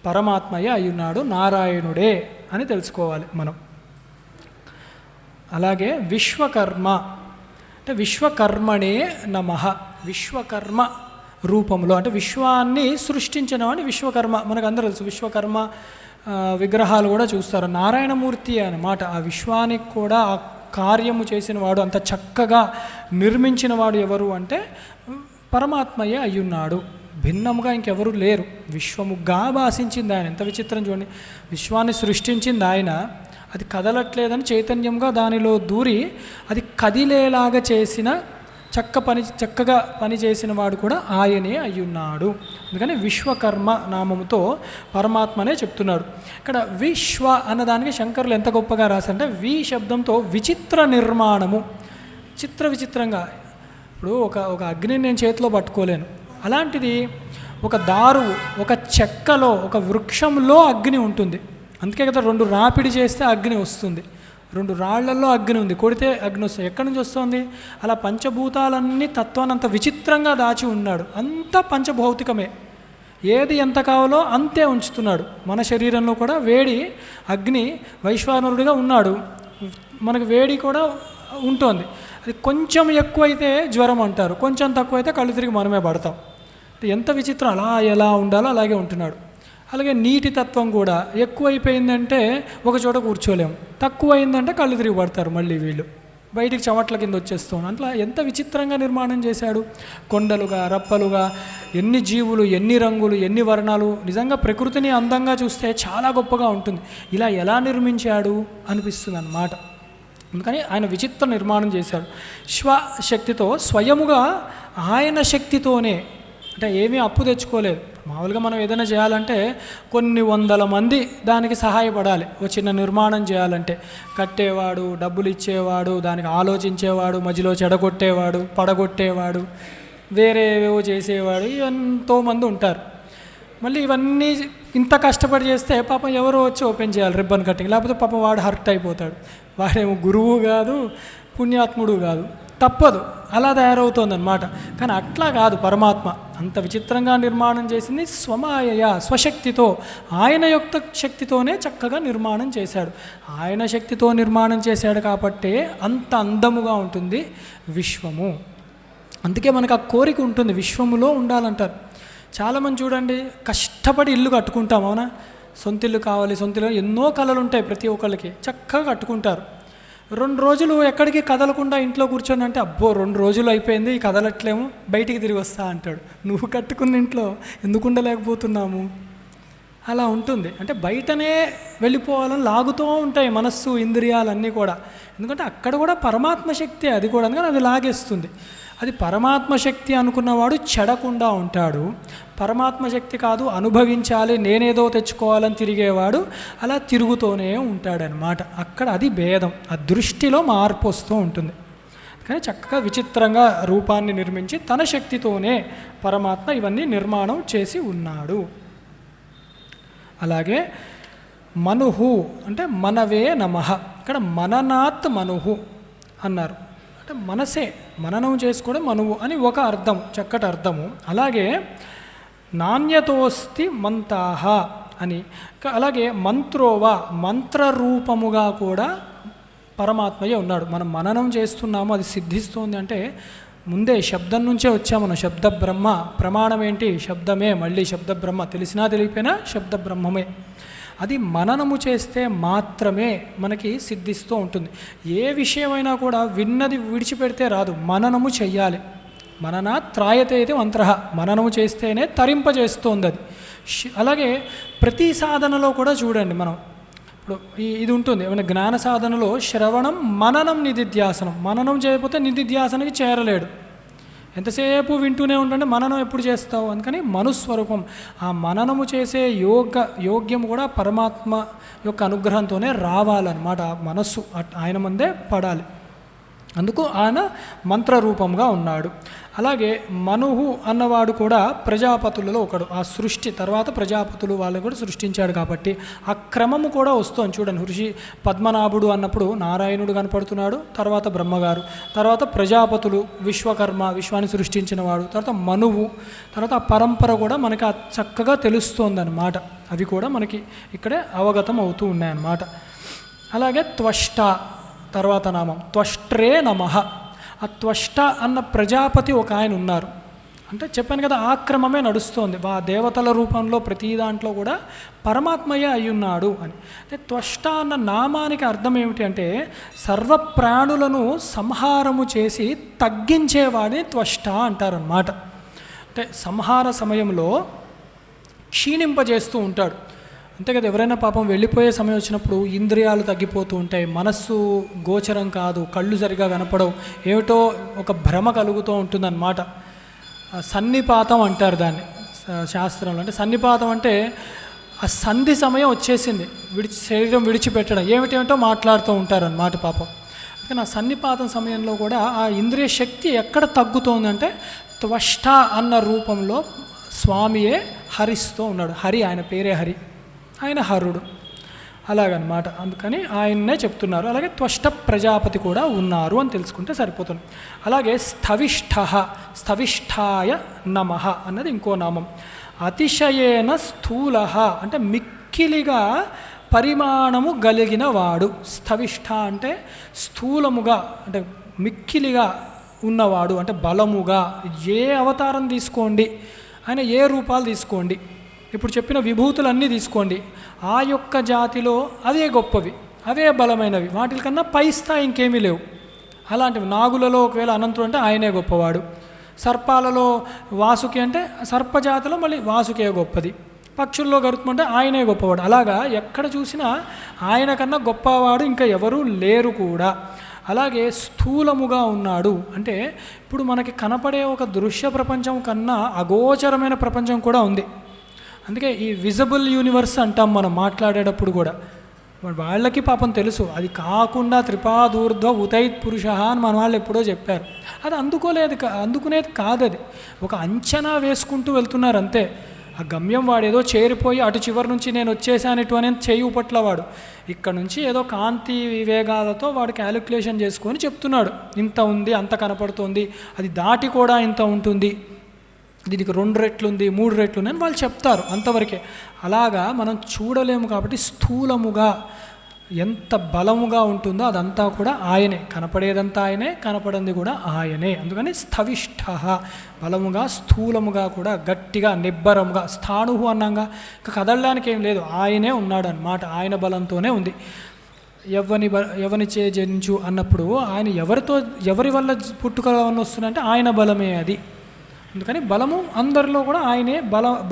పరమాత్మయే అయ్యున్నాడు, నారాయణుడే అని తెలుసుకోవాలి మనం. అలాగే విశ్వకర్మ అంటే విశ్వకర్మణే నమః. విశ్వకర్మ రూపంలో అంటే విశ్వాన్ని సృష్టించిన వాడిని విశ్వకర్మ. మనకు అందరూ తెలుసు, విశ్వకర్మ విగ్రహాలు కూడా చూస్తారు. నారాయణమూర్తి అన్నమాట ఆ విశ్వానికి కూడా ఆ కార్యము చేసిన వాడు, అంత చక్కగా నిర్మించిన వాడు ఎవరు అంటే పరమాత్మయే అయ్యున్నాడు. భిన్నముగా ఇంకెవరు లేరు. విశ్వముగా భాషించింది ఆయన. ఎంత విచిత్రం చూడండి, విశ్వాన్ని సృష్టించింది ఆయన, అది కదలట్లేదని చైతన్యంగా దానిలో దూరి అది కదిలేలాగా చేసిన చక్కగా పని చేసిన వాడు కూడా ఆయనే అయ్యున్నాడు. అందుకని విశ్వకర్మ నామముతో పరమాత్మనే చెప్తున్నాడు. ఇక్కడ విశ్వ అన్నదానికి శంకరులు ఎంత గొప్పగా రాశారంటే వి శబ్దంతో విచిత్ర నిర్మాణము, విచిత్రంగా. ఇప్పుడు ఒక అగ్నిని నేను చేతిలో పట్టుకోలేను, అలాంటిది ఒక దారువు, ఒక చెక్కలో, ఒక వృక్షంలో అగ్ని ఉంటుంది. అందుకే కదా 2 రాపిడి చేస్తే అగ్ని వస్తుంది, 2 రాళ్లలో అగ్ని ఉంది, కొడితే అగ్ని వస్తుంది. ఎక్కడి నుంచి వస్తుంది? అలా పంచభూతాలన్నీ తత్వాన్ని అంత విచిత్రంగా దాచి ఉన్నాడు. అంతా పంచభౌతికమే, ఏది ఎంత కావాలో అంతే ఉంచుతున్నాడు. మన శరీరంలో కూడా వేడి అగ్ని వైశ్వానరుడిగా ఉన్నాడు, మనకు వేడి కూడా ఉంటుంది. అది కొంచెం ఎక్కువైతే జ్వరం అంటారు, కొంచెం తక్కువైతే కళ్ళు తిరిగి మనమే పడతాం. ఎంత విచిత్రం, అలా ఎలా ఉండాలో అలాగే ఉంటున్నాడు. అలాగే నీటి తత్వం కూడా ఎక్కువైపోయిందంటే ఒక చోట కూర్చోలేము, తక్కువైందంటే కళ్ళు తిరిగి పడతారు, మళ్ళీ వీళ్ళు బయటికి చెమట్ల కింద వచ్చేస్తాం. అట్లా ఎంత విచిత్రంగా నిర్మాణం చేశాడు. కొండలుగా, రప్పలుగా, ఎన్ని జీవులు, ఎన్ని రంగులు, ఎన్ని వర్ణాలు. నిజంగా ప్రకృతిని అందంగా చూస్తే చాలా గొప్పగా ఉంటుంది. ఇలా ఎలా నిర్మించాడు అనిపిస్తుంది అన్నమాట. అందుకని ఆయన విచిత్ర నిర్మాణం చేశాడు. స్వశక్తితో స్వయముగా ఆయన శక్తితోనే, అంటే ఏమీ అప్పు తెచ్చుకోలేదు. మామూలుగా మనం ఏదైనా చేయాలంటే కొన్ని వందల మంది దానికి సహాయపడాలి. ఒక చిన్న నిర్మాణం చేయాలంటే కట్టేవాడు, డబ్బులు ఇచ్చేవాడు, దానికి ఆలోచించేవాడు, మధ్యలో చెడగొట్టేవాడు, పడగొట్టేవాడు, వేరేవేవో చేసేవాడు, ఎంతోమంది ఉంటారు. మళ్ళీ ఇవన్నీ ఇంత కష్టపడి చేస్తే పాపం ఎవరో వచ్చి ఓపెన్ చేయాలి రిబ్బన్ కటింగ్, లేకపోతే పాపం వాడు హర్ట్ అయిపోతాడు. వాడేమో గురువు కాదు, పుణ్యాత్ముడు కాదు. తప్పదు, అలా తయారవుతోందన్నమాట. కానీ అట్లా కాదు పరమాత్మ. అంత విచిత్రంగా నిర్మాణం చేసింది స్వమాయయ, స్వశక్తితో, ఆయన యొక్క శక్తితోనే చక్కగా నిర్మాణం చేశాడు. ఆయన శక్తితో నిర్మాణం చేశాడు కాబట్టే అంత అందముగా ఉంటుంది విశ్వము. అందుకే మనకు ఆ కోరిక ఉంటుంది, విశ్వములో ఉండాలంటారు. చాలామంది చూడండి, కష్టపడి ఇల్లు కట్టుకుంటాం, అవునా? సొంత ఇల్లు కావాలి, సొంత ఇల్లు, ఎన్నో కళలు ఉంటాయి ప్రతి ఒక్కరికి, చక్కగా కట్టుకుంటారు. 2 రోజులు ఎక్కడికి కదలకుండా ఇంట్లో కూర్చొని అంటే, అబ్బో 2 రోజులు అయిపోయింది, ఈ కదలట్లేము, బయటికి తిరిగి వస్తా అంటాడు. నువ్వు కట్టుకున్న ఇంట్లో ఎందుకు ఉండలేకపోతున్నాము? అలా ఉంటుంది. అంటే బయటనే వెళ్ళిపోవాలని లాగుతూ ఉంటాయి మనస్సు, ఇంద్రియాలన్నీ కూడా. ఎందుకంటే అక్కడ కూడా పరమాత్మ శక్తి, అది కూడా, అందుకని అది లాగేస్తుంది. అది పరమాత్మ శక్తి అనుకున్నవాడు చెడకుండా ఉంటాడు. పరమాత్మ శక్తి కాదు, అనుభవించాలి, నేనేదో తెచ్చుకోవాలని తిరిగేవాడు అలా తిరుగుతూనే ఉంటాడనమాట. అక్కడ అది భేదం, ఆ దృష్టిలో మార్పు వస్తూ ఉంటుంది. కానీ చక్కగా విచిత్రంగా రూపాన్ని నిర్మించి తన శక్తితోనే పరమాత్మ ఇవన్నీ నిర్మాణం చేసి ఉన్నాడు. అలాగే మనుహు అంటే మనవే నమః. ఇక్కడ మననాత్ మనుహు అన్నారు. అంటే మనసే, మననం చేసుకోవడం మనువు అని ఒక అర్థం, చక్కటి అర్థము. అలాగే నాణ్యతోస్తి మంతాహ అని, అలాగే మంత్రోవా, మంత్రరూపముగా కూడా పరమాత్మయే ఉన్నాడు. మనం మననం చేస్తున్నాము, అది సిద్ధిస్తుంది అంటే ముందే శబ్దం నుంచే వచ్చాము మనం. శబ్ద బ్రహ్మ ప్రమాణం ఏంటి? శబ్దమే. మళ్ళీ శబ్ద బ్రహ్మ, తెలిసినా తెలియపోయినా శబ్ద బ్రహ్మమే. అది మననము చేస్తే మాత్రమే మనకి సిద్ధిస్తూ ఉంటుంది. ఏ విషయమైనా కూడా విన్నది విడిచిపెడితే రాదు, మననము చెయ్యాలి. మనన త్రాయతే ఇది మంత్ర, మననము చేస్తేనే తరింపజేస్తోంది అది. అలాగే ప్రతి సాధనలో కూడా చూడండి, మనం ఇప్పుడు ఇది ఉంటుంది మన జ్ఞాన సాధనలో, శ్రవణం మననం నిధిధ్యాసనం. మననం చేయకపోతే నిధిధ్యాసనకి చేరలేడు. ఎంతసేపు వింటూనే ఉంటుంటే మననం ఎప్పుడు చేస్తావు? అందుకని మనుస్వరూపం, ఆ మననము చేసే యోగ్యం కూడా పరమాత్మ యొక్క అనుగ్రహంతోనే రావాలన్నమాట. మనస్సు ఆయన ముందే పడాలి. అందుకు ఆయన మంత్రరూపంగా ఉన్నాడు. అలాగే మనుహు అన్నవాడు కూడా ప్రజాపతులలో ఒకడు. ఆ సృష్టి తర్వాత ప్రజాపతులు వాళ్ళు కూడా సృష్టించాడు కాబట్టి ఆ క్రమము కూడా వస్తుంది. చూడండి, ఋషి పద్మనాభుడు అన్నప్పుడు నారాయణుడు కనపడుతున్నాడు, తర్వాత బ్రహ్మగారు, తర్వాత ప్రజాపతులు, విశ్వకర్మ విశ్వాన్ని సృష్టించిన వాడు, తర్వాత మనువు, తర్వాత ఆ పరంపర కూడా మనకి చక్కగా తెలుస్తోందన్నమాట. అవి కూడా మనకి ఇక్కడే అవగతం అవుతూ ఉన్నాయన్నమాట. అలాగే త్వష్ట తర్వాత నామం త్వష్ట్రే నమః. ఆ త్వష్ట అన్న ప్రజాపతి ఒక ఆయన ఉన్నారు. అంటే చెప్పాను కదా, ఆక్రమమే నడుస్తోంది. ఆ దేవతల రూపంలో ప్రతి దాంట్లో కూడా పరమాత్మయే అయ్యున్నాడు అని. అంటే త్వష్ట అన్న నామానికి అర్థం ఏమిటి అంటే, సర్వప్రాణులను సంహారము చేసి తగ్గించేవాడిని త్వష్ట అంటారన్నమాట. అంటే సంహార సమయంలో క్షీణింపజేస్తూ ఉంటాడు. అంతే కదా, ఎవరైనా పాపం వెళ్ళిపోయే సమయం వచ్చినప్పుడు ఇంద్రియాలు తగ్గిపోతూ ఉంటాయి, మనస్సు గోచరం కాదు, కళ్ళు సరిగా కనపడవు, ఏమిటో ఒక భ్రమ కలుగుతూ ఉంటుందన్నమాట. సన్నిపాతం అంటారు దాన్ని శాస్త్రంలో. అంటే సన్నిపాతం అంటే ఆ సంధి సమయం వచ్చేసింది, శరీరం విడిచిపెట్టడం, ఏమిటేమిటో మాట్లాడుతూ ఉంటారన్నమాట పాపం. అందుకని ఆ సన్నిపాతం సమయంలో కూడా ఆ ఇంద్రియ శక్తి ఎక్కడ తగ్గుతోందంటే త్వష్ట అన్న రూపంలో స్వామియే హరిస్తూ ఉన్నాడు. హరి, ఆయన పేరే హరి, ఆయన హరుడు, అలాగనమాట. అందుకని ఆయన్నే చెప్తున్నారు. అలాగే త్వష్ట ప్రజాపతి కూడా ఉన్నారు అని తెలుసుకుంటే సరిపోతుంది. అలాగే స్థవిష్ఠ, స్థవిష్ఠాయ నమః అన్నది ఇంకో నామం. అతిశయేన స్థూల అంటే మిక్కిలిగా పరిమాణము కలిగిన వాడు. స్థవిష్ఠ అంటే స్థూలముగా, అంటే మిక్కిలిగా ఉన్నవాడు, అంటే బలముగా. ఏ అవతారం తీసుకోండి, ఆయన ఏ రూపాలు తీసుకోండి, ఇప్పుడు చెప్పిన విభూతులన్నీ తీసుకోండి, ఆ యొక్క జాతిలో అవే గొప్పవి, అవే బలమైనవి, వాటికన్నా పై స్థాయి ఇంకేమీ లేవు. అలాంటివి నాగులలో ఒకవేళ అనంతుడు అంటే ఆయనే గొప్పవాడు, సర్పాలలో వాసుకి అంటే సర్పజాతిలో మళ్ళీ వాసుకే గొప్పది, పక్షుల్లో గరుత్మంటే ఆయనే గొప్పవాడు. అలాగా ఎక్కడ చూసినా ఆయన కన్నా గొప్పవాడు ఇంకా ఎవరూ లేరు కూడా. అలాగే స్థూలముగా ఉన్నాడు అంటే ఇప్పుడు మనకి కనపడే ఒక దృశ్య ప్రపంచం కన్నా అగోచరమైన ప్రపంచం కూడా ఉంది. అందుకే ఈ విజిబుల్ యూనివర్స్ అంటాం మనం మాట్లాడేటప్పుడు కూడా. వాళ్ళకి పాపం తెలుసు, అది కాకుండా త్రిపాదూర్ధ్వ ఉతైత్ పురుష అని మన వాళ్ళు ఎప్పుడో చెప్పారు. అది అందుకునేది కాదు, అది ఒక అంచనా వేసుకుంటూ వెళ్తున్నారు అంతే. ఆ గమ్యం వాడు ఏదో చేరిపోయి అటు చివరి నుంచి నేను వచ్చేసానిటు అని చేయి పట్ల వాడు ఇక్కడ నుంచి ఏదో కాంతి వేగాలతో వాడు క్యాలిక్యులేషన్ చేసుకొని చెప్తున్నాడు, ఇంత ఉంది, అంత కనపడుతుంది, అది దాటి కూడా ఇంత ఉంటుంది, దీనికి 2 రెట్లు ఉంది, 3 రెట్లు ఉంది అని వాళ్ళు చెప్తారు, అంతవరకే. అలాగా మనం చూడలేము కాబట్టి స్థూలముగా ఎంత బలముగా ఉంటుందో అదంతా కూడా ఆయనే, కనపడేదంతా ఆయనే, కనపడింది కూడా ఆయనే. అందుకని స్థవిష్ఠ, బలముగా స్థూలముగా కూడా గట్టిగా నిబ్బరముగా, స్థాణువు అన్నాగా ఇంకా కదలడానికి ఏం లేదు, ఆయనే ఉన్నాడు అన్నమాట, ఆయన బలంతోనే ఉంది. ఎవరిచే జనించు అన్నప్పుడు ఆయన ఎవరి వల్ల పుట్టుకలవన్నీ వస్తుందంటే ఆయన బలమే అది. అందుకని బలము అందరిలో కూడా ఆయనే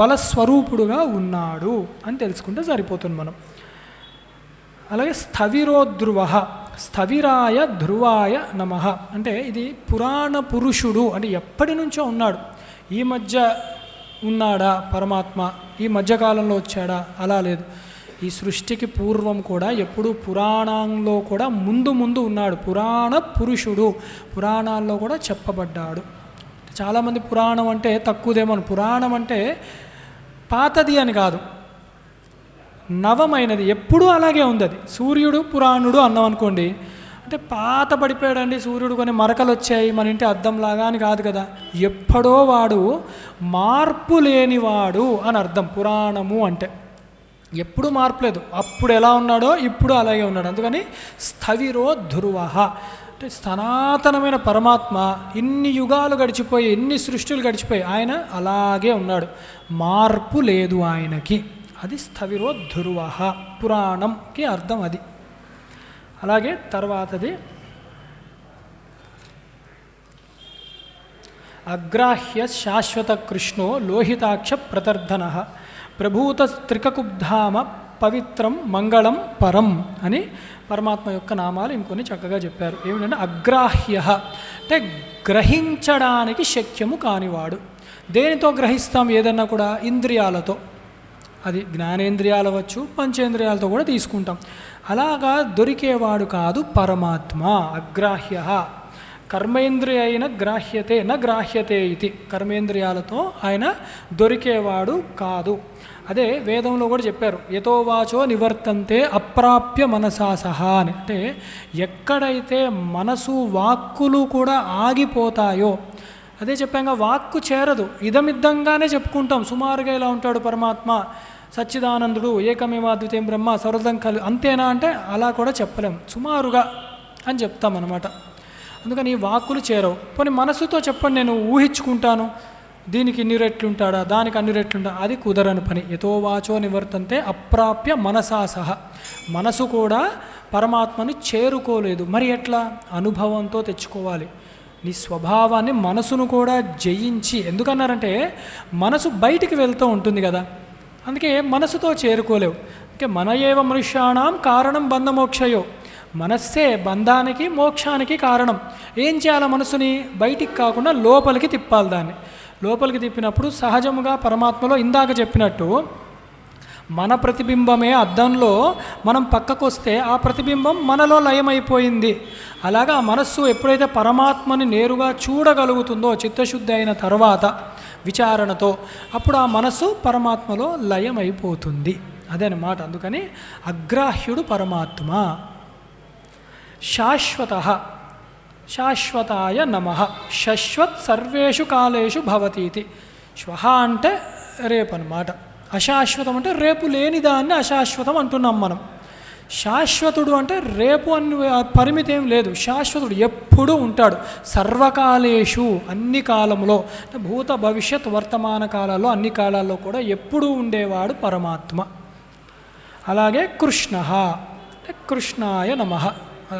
బలస్వరూపుడుగా ఉన్నాడు అని తెలుసుకుంటే సరిపోతుంది మనం. అలాగే స్థవిరో ధ్రువ, స్థవిరాయ ధ్రువాయ నమః అంటే ఇది పురాణ పురుషుడు, అంటే ఎప్పటి నుంచో ఉన్నాడు, ఈ మధ్య ఉన్నాడా పరమాత్మ, ఈ మధ్యకాలంలో వచ్చాడా, అలా లేదు. ఈ సృష్టికి పూర్వం కూడా ఎప్పుడు పురాణంలో కూడా ముందు ఉన్నాడు, పురాణ పురుషుడు, పురాణాల్లో కూడా చెప్పబడ్డాడు. చాలామంది పురాణం అంటే తక్కువదేమో, పురాణం అంటే పాతది అని కాదు, నవమైనది, ఎప్పుడూ అలాగే ఉంది అది. సూర్యుడు పురాణుడు అన్నాం అనుకోండి, అంటే పాత పడిపోయాడండి సూర్యుడు, కొన్ని మరకలు వచ్చాయి మన ఇంటి అద్దంలాగా అని కాదు కదా, ఎప్పుడో వాడు మార్పు లేనివాడు అని అర్థం. పురాణము అంటే ఎప్పుడు మార్పు లేదు, అప్పుడు ఎలా ఉన్నాడో ఇప్పుడు అలాగే ఉన్నాడు. అందుకని స్థవిరో ధ్రువ అంటే సనాతనమైన పరమాత్మ ఇన్ని యుగాలు గడిచిపోయి, ఎన్ని సృష్టిలు గడిచిపోయి ఆయన అలాగే ఉన్నాడు, మార్పు లేదు ఆయనకి. అది స్థవిరో ధ్రువ, పురాణంకి అర్థం అది. అలాగే తర్వాతది అగ్రాహ్య శాశ్వత కృష్ణో లోహితాక్ష ప్రతర్ధన ప్రభూత త్రికకుబ్ధామ పవిత్రం మంగళం పరం అని పరమాత్మ యొక్క నామాలు ఇంకొన్ని చక్కగా చెప్పారు. ఏమిటంటే అగ్రాహ్య అంటే గ్రహించడానికి శక్యము కానివాడు. దేనితో గ్రహిస్తాం ఏదన్నా కూడా? ఇంద్రియాలతో. అది జ్ఞానేంద్రియాలు అవ్వచ్చు, పంచేంద్రియాలతో కూడా తీసుకుంటాం. అలాగా దొరికేవాడు కాదు పరమాత్మ. అగ్రాహ్య కర్మేంద్రియ అయిన గ్రాహ్యతే న గ్రాహ్యతే ఇది, కర్మేంద్రియాలతో ఆయన దొరికేవాడు కాదు. అదే వేదంలో కూడా చెప్పారు, యతో వాచో నివర్తంతే అప్రాప్య మనసా సహా అని. అంటే ఎక్కడైతే మనసు వాక్కులు కూడా ఆగిపోతాయో, అదే చెప్పాక వాక్కు చేరదు, ఇదమిద్దంగానే చెప్పుకుంటాం. సుమారుగా ఇలా ఉంటాడు పరమాత్మ, సచ్చిదానందుడు, ఏకమేవాద్వితీయం బ్రహ్మ, సర్వదం కలు, అంతేనా అంటే అలా కూడా చెప్పలేం, సుమారుగా అని చెప్తామన్నమాట. అందుకని ఈ వాక్కులు చేరవు. పోనీ మనసుతో చెప్పండి, నేను ఊహించుకుంటాను, దీనికి ఇన్ని రెట్లు ఉంటాడా, దానికి అన్ని రెట్లు ఉంటాడా, అది కుదరని పని. యతో వాచో నివర్తంతే అప్రాప్య మనసా సహ, మనసు కూడా పరమాత్మని చేరుకోలేదు. మరి ఎట్లా? అనుభవంతో తెచ్చుకోవాలి. నీ స్వభావాన్ని, మనసును కూడా జయించి. ఎందుకన్నారంటే మనసు బయటికి వెళ్తూ ఉంటుంది కదా, అందుకే మనసుతో చేరుకోలేవు. అంటే మన ఏవ మనుష్యాణం కారణం బంధమోక్షయో, మనస్సే బంధానికి మోక్షానికి కారణం. ఏం చేయాలి? మనసుని బయటికి కాకుండా లోపలికి తిప్పాలి. దాన్ని లోపలికి తిప్పినప్పుడు సహజముగా పరమాత్మలో ఇందాక చెప్పినట్టు మన ప్రతిబింబమే అద్దంలో మనం పక్కకు వస్తే ఆ ప్రతిబింబం మనలో లయమైపోయింది. అలాగా ఆ మనస్సు ఎప్పుడైతే పరమాత్మని నేరుగా చూడగలుగుతుందో చిత్తశుద్ధి అయిన తర్వాత విచారణతో, అప్పుడు ఆ మనస్సు పరమాత్మలో లయమైపోతుంది. అదనమాట. అందుకని అగ్రాహ్యుడు పరమాత్మ. శాశ్వత, శాశ్వతాయ నమః. శశ్వత్ సర్వేషు కాలేషు భవతీతి. శ్వః అంటే రేపు అన్నమాట. అశాశ్వతం అంటే రేపు లేని దాన్ని అశాశ్వతం అంటున్నాం మనం. శాశ్వతుడు అంటే రేపు అని పరిమితి ఏం లేదు, శాశ్వతుడు ఎప్పుడూ ఉంటాడు. సర్వకాలేషు, అన్ని కాలంలో, భూత భవిష్యత్ వర్తమాన కాలాల్లో, అన్ని కాలాల్లో కూడా ఎప్పుడూ ఉండేవాడు పరమాత్మ. అలాగే కృష్ణ అంటే కృష్ణాయ నమః.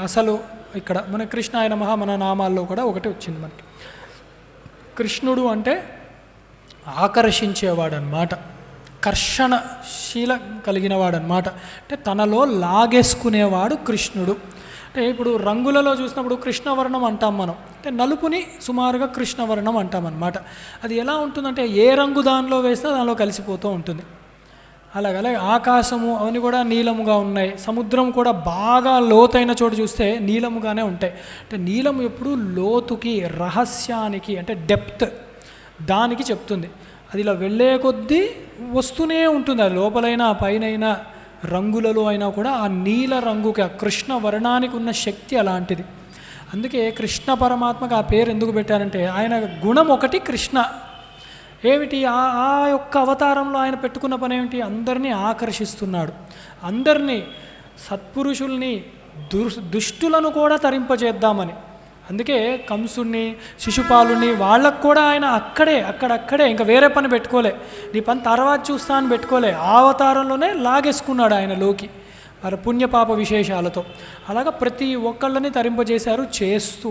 అసలు ఇక్కడ మన కృష్ణాయ నమః మన నామాల్లో కూడా ఒకటి వచ్చింది మనకి. కృష్ణుడు అంటే ఆకర్షించేవాడనమాట, కర్షణశీల కలిగినవాడనమాట. అంటే తనలో లాగేసుకునేవాడు కృష్ణుడు. అంటే ఇప్పుడు రంగులలో చూసినప్పుడు కృష్ణవర్ణం అంటాం మనం, అంటే నలుపుని సుమారుగా కృష్ణవర్ణం అంటామన్నమాట. అది ఎలా ఉంటుందంటే ఏ రంగు దానిలో వేస్తే దానిలో కలిసిపోతూ ఉంటుంది. అలాగే ఆకాశము అవన్నీ కూడా నీలముగా ఉన్నాయి. సముద్రం కూడా బాగా లోతైన చోటు చూస్తే నీలముగానే ఉంటాయి. అంటే నీలము ఎప్పుడు లోతుకి, రహస్యానికి, అంటే డెప్త్, దానికి చెప్తుంది. అది ఇలా వెళ్ళే కొద్దీ వస్తూనే ఉంటుంది. అది లోపలైనా పైనైనా రంగులలో అయినా కూడా ఆ నీల రంగుకి, ఆ కృష్ణ వర్ణానికి ఉన్న శక్తి అలాంటిది. అందుకే కృష్ణ పరమాత్మకు ఆ పేరు ఎందుకు పెట్టారంటే ఆయన గుణం ఒకటి కృష్ణ. ఏమిటి ఆ యొక్క అవతారంలో ఆయన పెట్టుకున్న పని ఏమిటి? అందరినీ ఆకర్షిస్తున్నాడు, అందరినీ సత్పురుషుల్ని దుష్టులను కూడా తరింపజేద్దామని. అందుకే కంసుణ్ణి, శిశుపాలుని వాళ్ళకు కూడా ఆయన అక్కడక్కడే ఇంకా వేరే పని పెట్టుకోలే, నీ పని తర్వాత చూస్తా అని పెట్టుకోలే, ఆ అవతారంలోనే లాగేసుకున్నాడు ఆయనలోకి వారి పుణ్యపాప విశేషాలతో. అలాగా ప్రతి ఒక్కళ్ళని తరింపజేశారు. చేస్తూ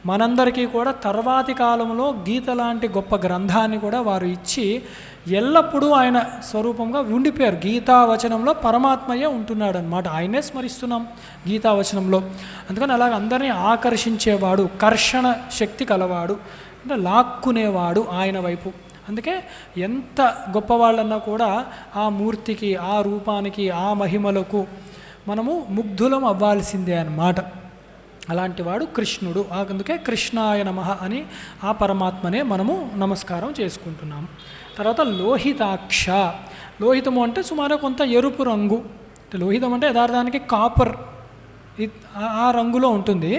మనందరికీ కూడా తర్వాతి కాలంలో గీత లాంటి గొప్ప గ్రంథాన్ని కూడా వారు ఇచ్చి ఎల్లప్పుడూ ఆయన స్వరూపంగా ఉండిపోయారు. గీతావచనంలో పరమాత్మయ్య ఉంటున్నాడు అనమాట. ఆయనే స్మరిస్తున్నాం గీతావచనంలో. అందుకని అలాగ అందరినీ ఆకర్షించేవాడు, కర్షణ శక్తి కలవాడు, అంటే లాక్కునేవాడు ఆయన వైపు. అందుకే ఎంత గొప్పవాళ్ళన్నా కూడా ఆ మూర్తికి, ఆ రూపానికి, ఆ మహిమలకు మనము ముగ్ధులం అవ్వాల్సిందే అన్నమాట. అలాంటి వాడు కృష్ణుడు. అందుకే కృష్ణాయ నమః అని ఆ పరమాత్మనే మనము నమస్కారం చేసుకుంటున్నాము. తర్వాత లోహితాక్ష. లోహితము అంటే సుమారు కొంత ఎరుపు రంగు. లోహితం అంటే యథార్థానికి కాపర్ ఆ రంగులో ఉంటుంది,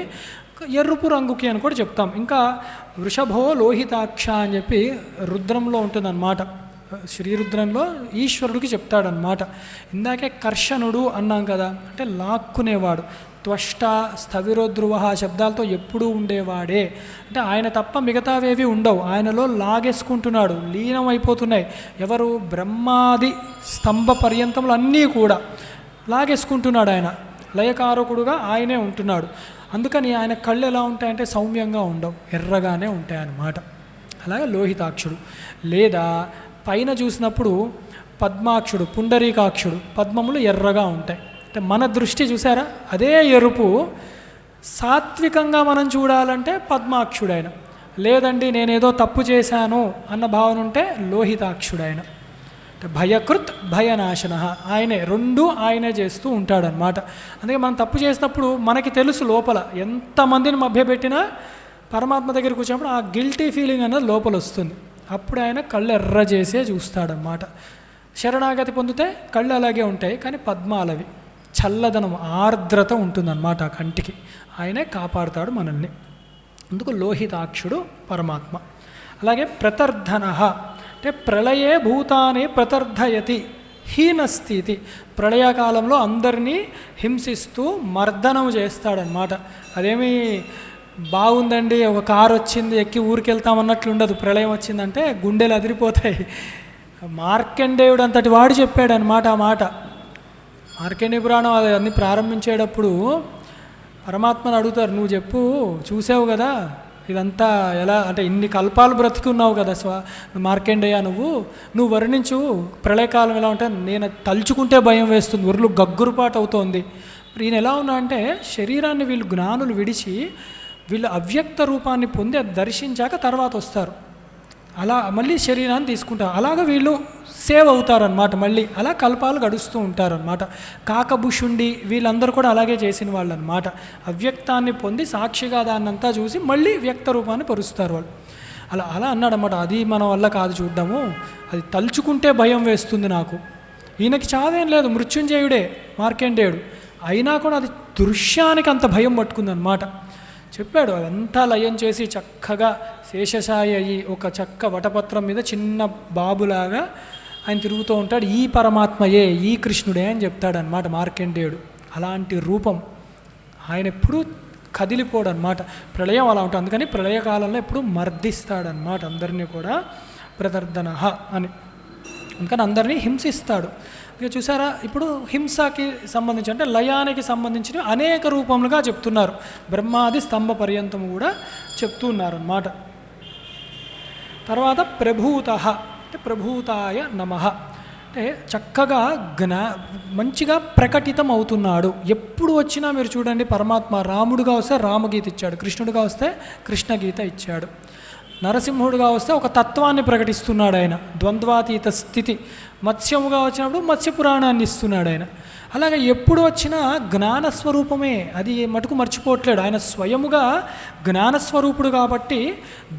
ఎరుపు రంగుకి అని కూడా చెప్తాం. ఇంకా వృషభో లోహితాక్ష అని చెప్పి రుద్రంలో ఉంటుందన్నమాట. శ్రీరుద్రంలో ఈశ్వరుడికి చెప్తాడనమాట. ఇందాకే కర్షణుడు అన్నాం కదా, అంటే లాక్కునేవాడు. త్వష్ట, స్థవిరోధ్రువ శబ్దాలతో ఎప్పుడూ ఉండేవాడే. అంటే ఆయన తప్ప మిగతావేవి ఉండవు, ఆయనలో లాగేసుకుంటున్నాడు, లీనం అయిపోతున్నాయి. ఎవరు? బ్రహ్మాది స్తంభ పర్యంతములు అన్నీ కూడా లాగేసుకుంటున్నాడు ఆయన. లయకారకుడుగా ఆయనే ఉంటున్నాడు. అందుకని ఆయన కళ్ళు ఎలా ఉంటాయంటే సౌమ్యంగా ఉండవు, ఎర్రగానే ఉంటాయన్నమాట. అలాగే లోహితాక్షుడు. లేదా పైన చూసినప్పుడు పద్మాక్షుడు, పుండరీకాక్షుడు, పద్మములు ఎర్రగా ఉంటాయి. అంటే మన దృష్టి చూసారా, అదే ఎరుపు. సాత్వికంగా మనం చూడాలంటే పద్మాక్షుడైన, లేదండి నేనేదో తప్పు చేశాను అన్న భావన ఉంటే లోహితాక్షుడైన. అంటే భయకృత్ భయనాశన, ఆయనే, రెండు ఆయనే చేస్తూ ఉంటాడనమాట. అందుకే మనం తప్పు చేసినప్పుడు మనకి తెలుసు లోపల, ఎంతమందిని మభ్యపెట్టినా పరమాత్మ దగ్గరికి వచ్చినప్పుడు ఆ గిల్టీ ఫీలింగ్ అనేది లోపల వస్తుంది. అప్పుడు ఆయన కళ్ళు ఎర్ర చేసే చూస్తాడనమాట. శరణాగతి పొందితే కళ్ళు అలాగే ఉంటాయి, కానీ పద్మాలవి చల్లదనం, ఆర్ద్రత ఉంటుందన్నమాట ఆ కంటికి. ఆయనే కాపాడుతాడు మనల్ని. అందుకు లోహితాక్షుడు పరమాత్మ. అలాగే ప్రతర్ధన, అంటే ప్రళయే భూతాన్ని ప్రతర్ధయతి హీనస్థితి. ప్రళయకాలంలో అందరినీ హింసిస్తూ మర్దనం చేస్తాడనమాట. అదేమి బాగుందండి, ఒక కారు వచ్చింది ఎక్కి ఊరికి వెళ్తామన్నట్లు ఉండదు. ప్రళయం వచ్చిందంటే గుండెలు అదిరిపోతాయి. మార్కండేయుడు అంతటి వాడు చెప్పాడనమాట ఆ మాట. మార్కండేయ పురాణం అది అన్ని ప్రారంభించేటప్పుడు పరమాత్మను అడుగుతారు, నువ్వు చెప్పు, చూసావు కదా ఇదంతా ఎలా, అంటే ఇన్ని కల్పాలు బ్రతికున్నావు కదా మార్కండేయ, నువ్వు వర్ణించు ప్రళయకాలం ఎలా ఉంటే. నేను తలుచుకుంటే భయం వేస్తుంది, ఒర్లు గగ్గురుపాటు అవుతోంది. ఈయన ఎలా ఉన్నా అంటే శరీరాన్ని వీళ్ళు జ్ఞానులు విడిచి వీళ్ళు అవ్యక్త రూపాన్ని పొంది అది దర్శించాక తర్వాత వస్తారు. అలా మళ్ళీ శరీరాన్ని తీసుకుంటారు. అలాగ వీళ్ళు సేవ్ అవుతారనమాట. మళ్ళీ అలా కల్పాలు గడుస్తూ ఉంటారనమాట. కాకభుషుండి వీళ్ళందరూ కూడా అలాగే చేసిన వాళ్ళు అనమాట. అవ్యక్తాన్ని పొంది సాక్షిగా దాన్నంతా చూసి మళ్ళీ వ్యక్త రూపాన్ని పరుస్తారు వాళ్ళు. అలా అన్నాడనమాట. అది మన వల్ల కాదు చూడ్డము, అది తలుచుకుంటే భయం వేస్తుంది నాకు. ఈయనకి చావేం లేదు, మృత్యుంజయుడే మార్కండేయుడు, అయినా కూడా అది దృశ్యానికి అంత భయం పట్టుకుందనమాట. చెప్పాడు, అదంతా లయం చేసి చక్కగా శేషశాయి అయ్యి ఒక చక్క వటపత్రం మీద చిన్న బాబులాగా ఆయన తిరుగుతూ ఉంటాడు. ఈ పరమాత్మయే, ఈ కృష్ణుడే అని చెప్తాడనమాట మార్కండేయుడు. అలాంటి రూపం ఆయన ఎప్పుడూ కదిలిపోడు అనమాట. ప్రళయం అలా ఉంటుంది. అందుకని ప్రళయకాలంలో ఎప్పుడు మర్దిస్తాడనమాట అందరినీ కూడా, ప్రదర్దన అని. అందుకని అందరినీ హింసిస్తాడు. ఇక చూసారా, ఇప్పుడు హింసకి సంబంధించి అంటే లయానికి సంబంధించిన అనేక రూపములుగా చెప్తున్నారు. బ్రహ్మాది స్తంభ పర్యంతము కూడా చెప్తూ ఉన్నారన్నమాట. తర్వాత ప్రభూత, అంటే ప్రభూతాయ నమః, అంటే చక్కగా మంచిగా ప్రకటితం అవుతున్నాడు. ఎప్పుడు వచ్చినా మీరు చూడండి, పరమాత్మ రాముడుగా వస్తే రామగీత ఇచ్చాడు, కృష్ణుడిగా వస్తే కృష్ణగీత ఇచ్చాడు, నరసింహుడుగా వస్తే ఒక తత్వాన్ని ప్రకటిస్తున్నాడు ఆయన, ద్వంద్వాతీత స్థితి. మత్స్యముగా వచ్చినప్పుడు మత్స్య పురాణాన్ని ఇస్తున్నాడు ఆయన. అలాగే ఎప్పుడు వచ్చినా జ్ఞానస్వరూపమే, అది మటుకు మర్చిపోవట్లేడు. ఆయన స్వయముగా జ్ఞానస్వరూపుడు కాబట్టి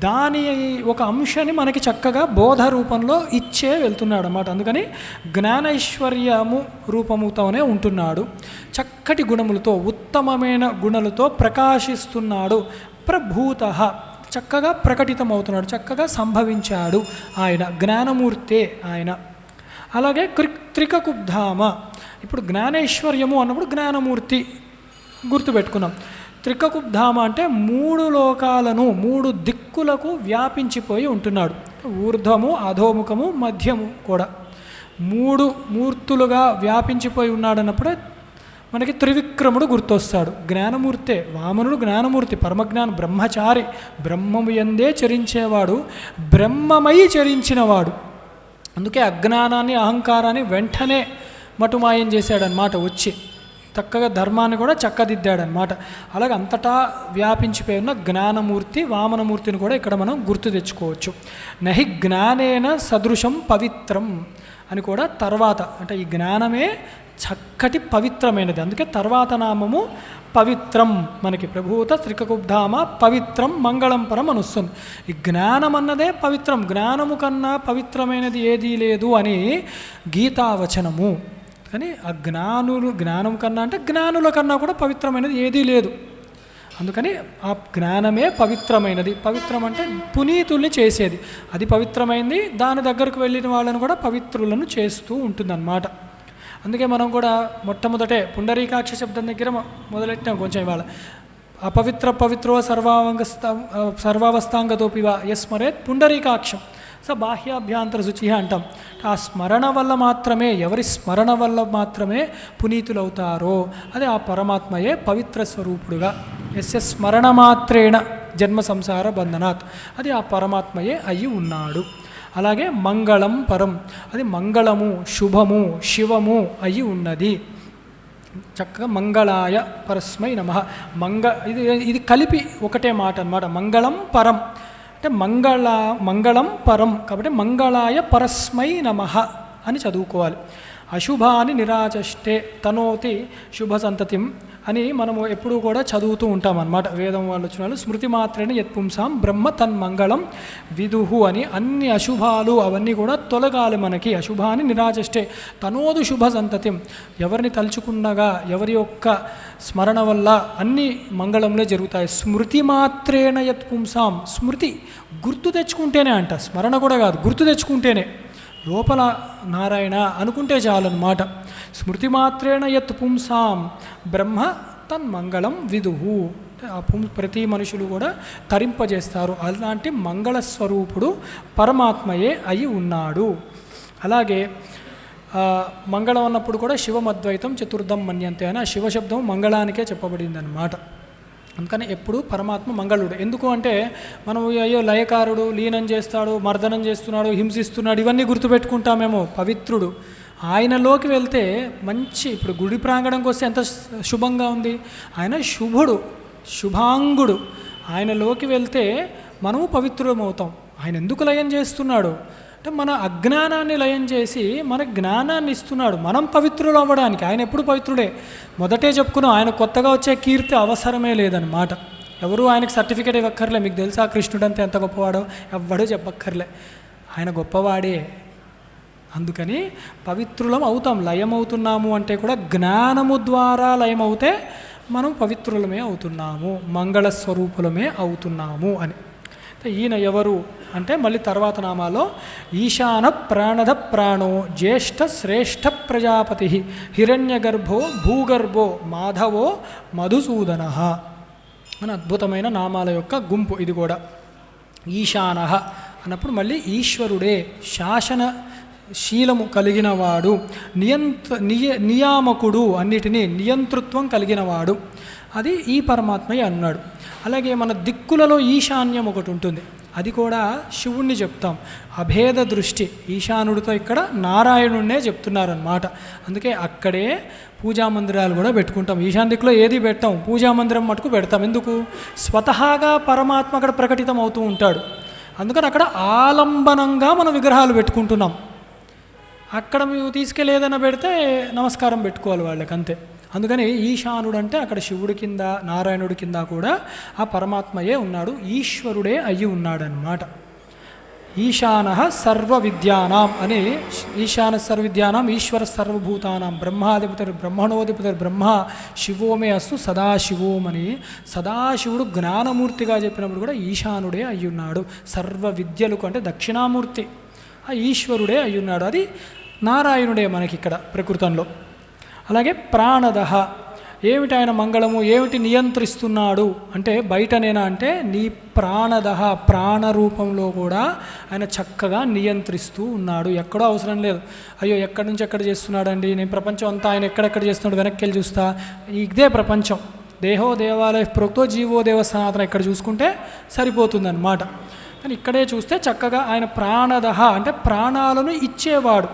దాని ఒక అంశాన్ని మనకి చక్కగా బోధ రూపంలో ఇచ్చే వెళ్తున్నాడు అన్నమాట. అందుకని జ్ఞానైశ్వర్యము రూపముతోనే ఉంటున్నాడు. చక్కటి గుణములతో, ఉత్తమమైన గుణాలతో ప్రకాశిస్తున్నాడు. ప్రభూత, చక్కగా ప్రకటితమవుతున్నాడు, చక్కగా సంభవించాడు ఆయన, జ్ఞానమూర్తే ఆయన. అలాగే త్రికకుబ్ధామ, ఇప్పుడు జ్ఞానేశ్వర్యము అన్నప్పుడు జ్ఞానమూర్తి గుర్తుపెట్టుకున్నాం. త్రికకుబ్ధామ అంటే 3 లోకాలను, 3 దిక్కులకు వ్యాపించిపోయి ఉంటున్నాడు. ఊర్ధ్వము, అధోముఖము, మధ్యము కూడా 3 మూర్తులుగా వ్యాపించిపోయి ఉన్నాడన్నప్పుడే మనకి త్రివిక్రముడు గుర్తొస్తాడు. జ్ఞానమూర్తే, వామనుడు జ్ఞానమూర్తి, పరమజ్ఞానం, బ్రహ్మచారి, బ్రహ్మము యందే చరించేవాడు, బ్రహ్మమై చరించినవాడు. అందుకే అజ్ఞానాన్ని, అహంకారాన్ని వెంటనే మటుమాయం చేశాడనమాట. వచ్చి చక్కగా ధర్మాన్ని కూడా చక్కదిద్దాడనమాట. అలాగే అంతటా వ్యాపించిపోయి ఉన్న జ్ఞానమూర్తి, వామనమూర్తిని కూడా ఇక్కడ మనం గుర్తు తెచ్చుకోవచ్చు. నహి జ్ఞానేన సదృశం పవిత్రం అని కూడా తర్వాత, అంటే ఈ జ్ఞానమే చక్కటి పవిత్రమైనది. అందుకే తర్వాత నామము పవిత్రం మనకి. ప్రభూత త్రికకుబ్ధామ పవిత్రం మంగళం పరం అని వస్తుంది. ఈ జ్ఞానం అన్నదే పవిత్రం, జ్ఞానము కన్నా పవిత్రమైనది ఏదీ లేదు అని గీతావచనము. కానీ ఆ జ్ఞానం కన్నా అంటే జ్ఞానుల కన్నా కూడా పవిత్రమైనది ఏదీ లేదు. అందుకని ఆ జ్ఞానమే పవిత్రమైనది. పవిత్రం అంటే పునీతుల్ని చేసేది, అది పవిత్రమైంది. దాని దగ్గరకు వెళ్ళిన వాళ్ళని కూడా పవిత్రులను చేస్తూ ఉంటుందన్నమాట. అందుకే మనం కూడా మొట్టమొదటే పుండరీకాక్ష శబ్దం దగ్గర మొదలెట్టాం కొంచెం ఇవాళ. అపవిత్ర పవిత్రో సర్వావస్థాంగతోపివా యస్మరేత్ పుండరీకాక్షం స బాహ్యాభ్యాంతర శుచి అంటాం. ఆ స్మరణ వల్ల మాత్రమే, ఎవరి స్మరణ వల్ల మాత్రమే పునీతులవుతారో అది ఆ పరమాత్మయే పవిత్ర స్వరూపుడుగా. ఎస్య స్మరణ మాత్రేణ జన్మ సంసార బంధనాత్, అది ఆ పరమాత్మయే అయి ఉన్నాడు. అలాగే మంగళం పరం, అది మంగళము, శుభము, శివము అయి ఉన్నది. చక్కగా మంగళాయ పరస్మై నమః. ఇది కలిపి ఒకటే మాట అన్నమాట. మంగళం పరం అంటే మంగళం పరం కాబట్టి మంగళాయ పరస్మై నమః అని చదువుకోవాలి. అశుభాని నిరాచష్టే తనోతి శుభ సంతతిం అని మనము ఎప్పుడూ కూడా చదువుతూ ఉంటాం అన్నమాట. వేదం వాళ్ళు వచ్చిన వాళ్ళు స్మృతి మాత్రేణ యత్పుంసాం బ్రహ్మ తన్మంగళం విదుహు అని. అన్ని అశుభాలు అవన్నీ కూడా తొలగాలి మనకి. అశుభాన్ని నిరాచష్టే తనోదు శుభ సంతతిం, ఎవరిని తలుచుకున్నగా, ఎవరి యొక్క స్మరణ వల్ల అన్ని మంగళంలో జరుగుతాయి. స్మృతి మాత్రేణ యత్పుంసాం, స్మృతి గుర్తు తెచ్చుకుంటేనే అంట, స్మరణ కూడా కాదు, గుర్తు తెచ్చుకుంటేనే. లోపల నారాయణ అనుకుంటే చాలన్నమాట. స్మృతి మాత్రేణ యత్ పుంసాం బ్రహ్మ తన్మంగళం విదుహు, ఆ ప్రతి మనుషులు కూడా తరింపజేస్తారు. అలాంటి మంగళస్వరూపుడు పరమాత్మయే అయి ఉన్నాడు. అలాగే మంగళం అన్నప్పుడు కూడా శివమద్వైతం చతుర్థం మన్యంతే అని ఆ శివశబ్దం మంగళానికే చెప్పబడింది అన్నమాట. అందుకని ఎప్పుడు పరమాత్మ మంగళుడు. ఎందుకు అంటే మనం అయ్యో లయకారుడు, లీనం చేస్తాడు, మర్దనం చేస్తున్నాడు, హింసిస్తున్నాడు, ఇవన్నీ గుర్తుపెట్టుకుంటామేమో. పవిత్రుడు ఆయనలోకి వెళ్తే మంచి, ఇప్పుడు గుడి ప్రాంగణంకి వస్తే ఎంత శుభంగా ఉంది. ఆయన శుభుడు, శుభాంగుడు. ఆయనలోకి వెళ్తే మనము పవిత్రులమవుతాం. ఆయన ఎందుకు లయం చేస్తున్నాడు అంటే మన అజ్ఞానాన్ని లయం చేసి మన జ్ఞానాన్ని ఇస్తున్నాడు, మనం పవిత్రులు అవ్వడానికి. ఆయన ఎప్పుడు పవిత్రుడే. మొదటే చెప్పుకున్నాం, ఆయన కొత్తగా వచ్చే కీర్తి అవసరమే లేదన్నమాట. ఎవరు ఆయనకు సర్టిఫికేట్ ఇవ్వక్కర్లే. మీకు తెలుసా కృష్ణుడు అంతా ఎంత గొప్పవాడో? ఎవ్వడూ చెప్పక్కర్లే, ఆయన గొప్పవాడే. అందుకని పవిత్రులం అవుతాం. లయం అవుతున్నాము అంటే కూడా జ్ఞానము ద్వారా లయం అవుతే మనం పవిత్రులమే అవుతున్నాము, మంగళస్వరూపులమే అవుతున్నాము అని. ఈయన ఎవరు అంటే మళ్ళీ తర్వాత నామాలో ఈశాన ప్రాణద ప్రాణో జ్యేష్ఠ శ్రేష్ఠ ప్రజాపతి హిరణ్యగర్భో భూగర్భో మాధవో మధుసూదన అని అద్భుతమైన నామాల యొక్క గుంపు. ఇది కూడా ఈశాన అన్నప్పుడు మళ్ళీ ఈశ్వరుడే, శాసన శీలము కలిగినవాడు, నియామకుడు, అన్నిటినీ నియంతృత్వం కలిగినవాడు, అది ఈ పరమాత్మయ్య అన్నాడు. అలాగే మన దిక్కులలో ఈశాన్యం ఒకటి ఉంటుంది, అది కూడా శివుణ్ణి చెప్తాం. అభేద దృష్టి ఈశానుడితో ఇక్కడ నారాయణుడినే చెప్తున్నారన్నమాట. అందుకే అక్కడే పూజా మందిరాలు కూడా పెట్టుకుంటాం. ఈశాన్య దిక్కులో ఏది పెట్టాం, పూజా మందిరం మటుకు పెడతాం. ఎందుకు? స్వతహాగా పరమాత్మ అక్కడ ప్రకటితం అవుతూ ఉంటాడు. అందుకని అక్కడ ఆలంబనంగా మనం విగ్రహాలు పెట్టుకుంటున్నాం. అక్కడ మేము తీసుకెళ్ళి ఏదైనా పెడితే నమస్కారం పెట్టుకోవాలి వాళ్ళకి, అంతే. అందుకని ఈశానుడు అంటే అక్కడ శివుడి కింద నారాయణుడి కింద కూడా ఆ పరమాత్మయే ఉన్నాడు, ఈశ్వరుడే అయ్యి ఉన్నాడనమాట. ఈశాన సర్వ విద్యానాం అని, ఈశాన సర్వ విద్యానాం ఈశ్వర సర్వభూతానాం బ్రహ్మాధిపతి బ్రహ్మణోధిపతి బ్రహ్మ శివోమే అస్తు సదాశివోం అని సదాశివుడు జ్ఞానమూర్తిగా చెప్పినప్పుడు కూడా ఈశానుడే అయ్యి ఉన్నాడు. సర్వ విద్యలకు అంటే దక్షిణామూర్తి ఆ ఈశ్వరుడే అయ్యి ఉన్నాడు. అది నారాయణుడే మనకి ఇక్కడ ప్రకృతంలో. అలాగే ప్రాణదహ, ఏమిటి ఆయన మంగళము, ఏమిటి నియంత్రిస్తున్నాడు అంటే బయటనేనా అంటే నీ ప్రాణదహ, ప్రాణ రూపంలో కూడా ఆయన చక్కగా నియంత్రిస్తూ ఉన్నాడు. ఎక్కడో అవసరం లేదు, అయ్యో ఎక్కడి నుంచి ఎక్కడ చేస్తున్నాడండి, నేను ప్రపంచం అంతా ఆయన ఎక్కడెక్కడ చేస్తున్నాడు వెనక్కి వెళ్ళి చూస్తా, ఇదే ప్రపంచం. దేహో దేవాలయ ప్రోక్తో జీవో దేవ సనాతన ఇక్కడ చూసుకుంటే సరిపోతుందన్నమాట. కానీ ఇక్కడే చూస్తే చక్కగా ఆయన ప్రాణదహ అంటే ప్రాణాలను ఇచ్చేవాడు.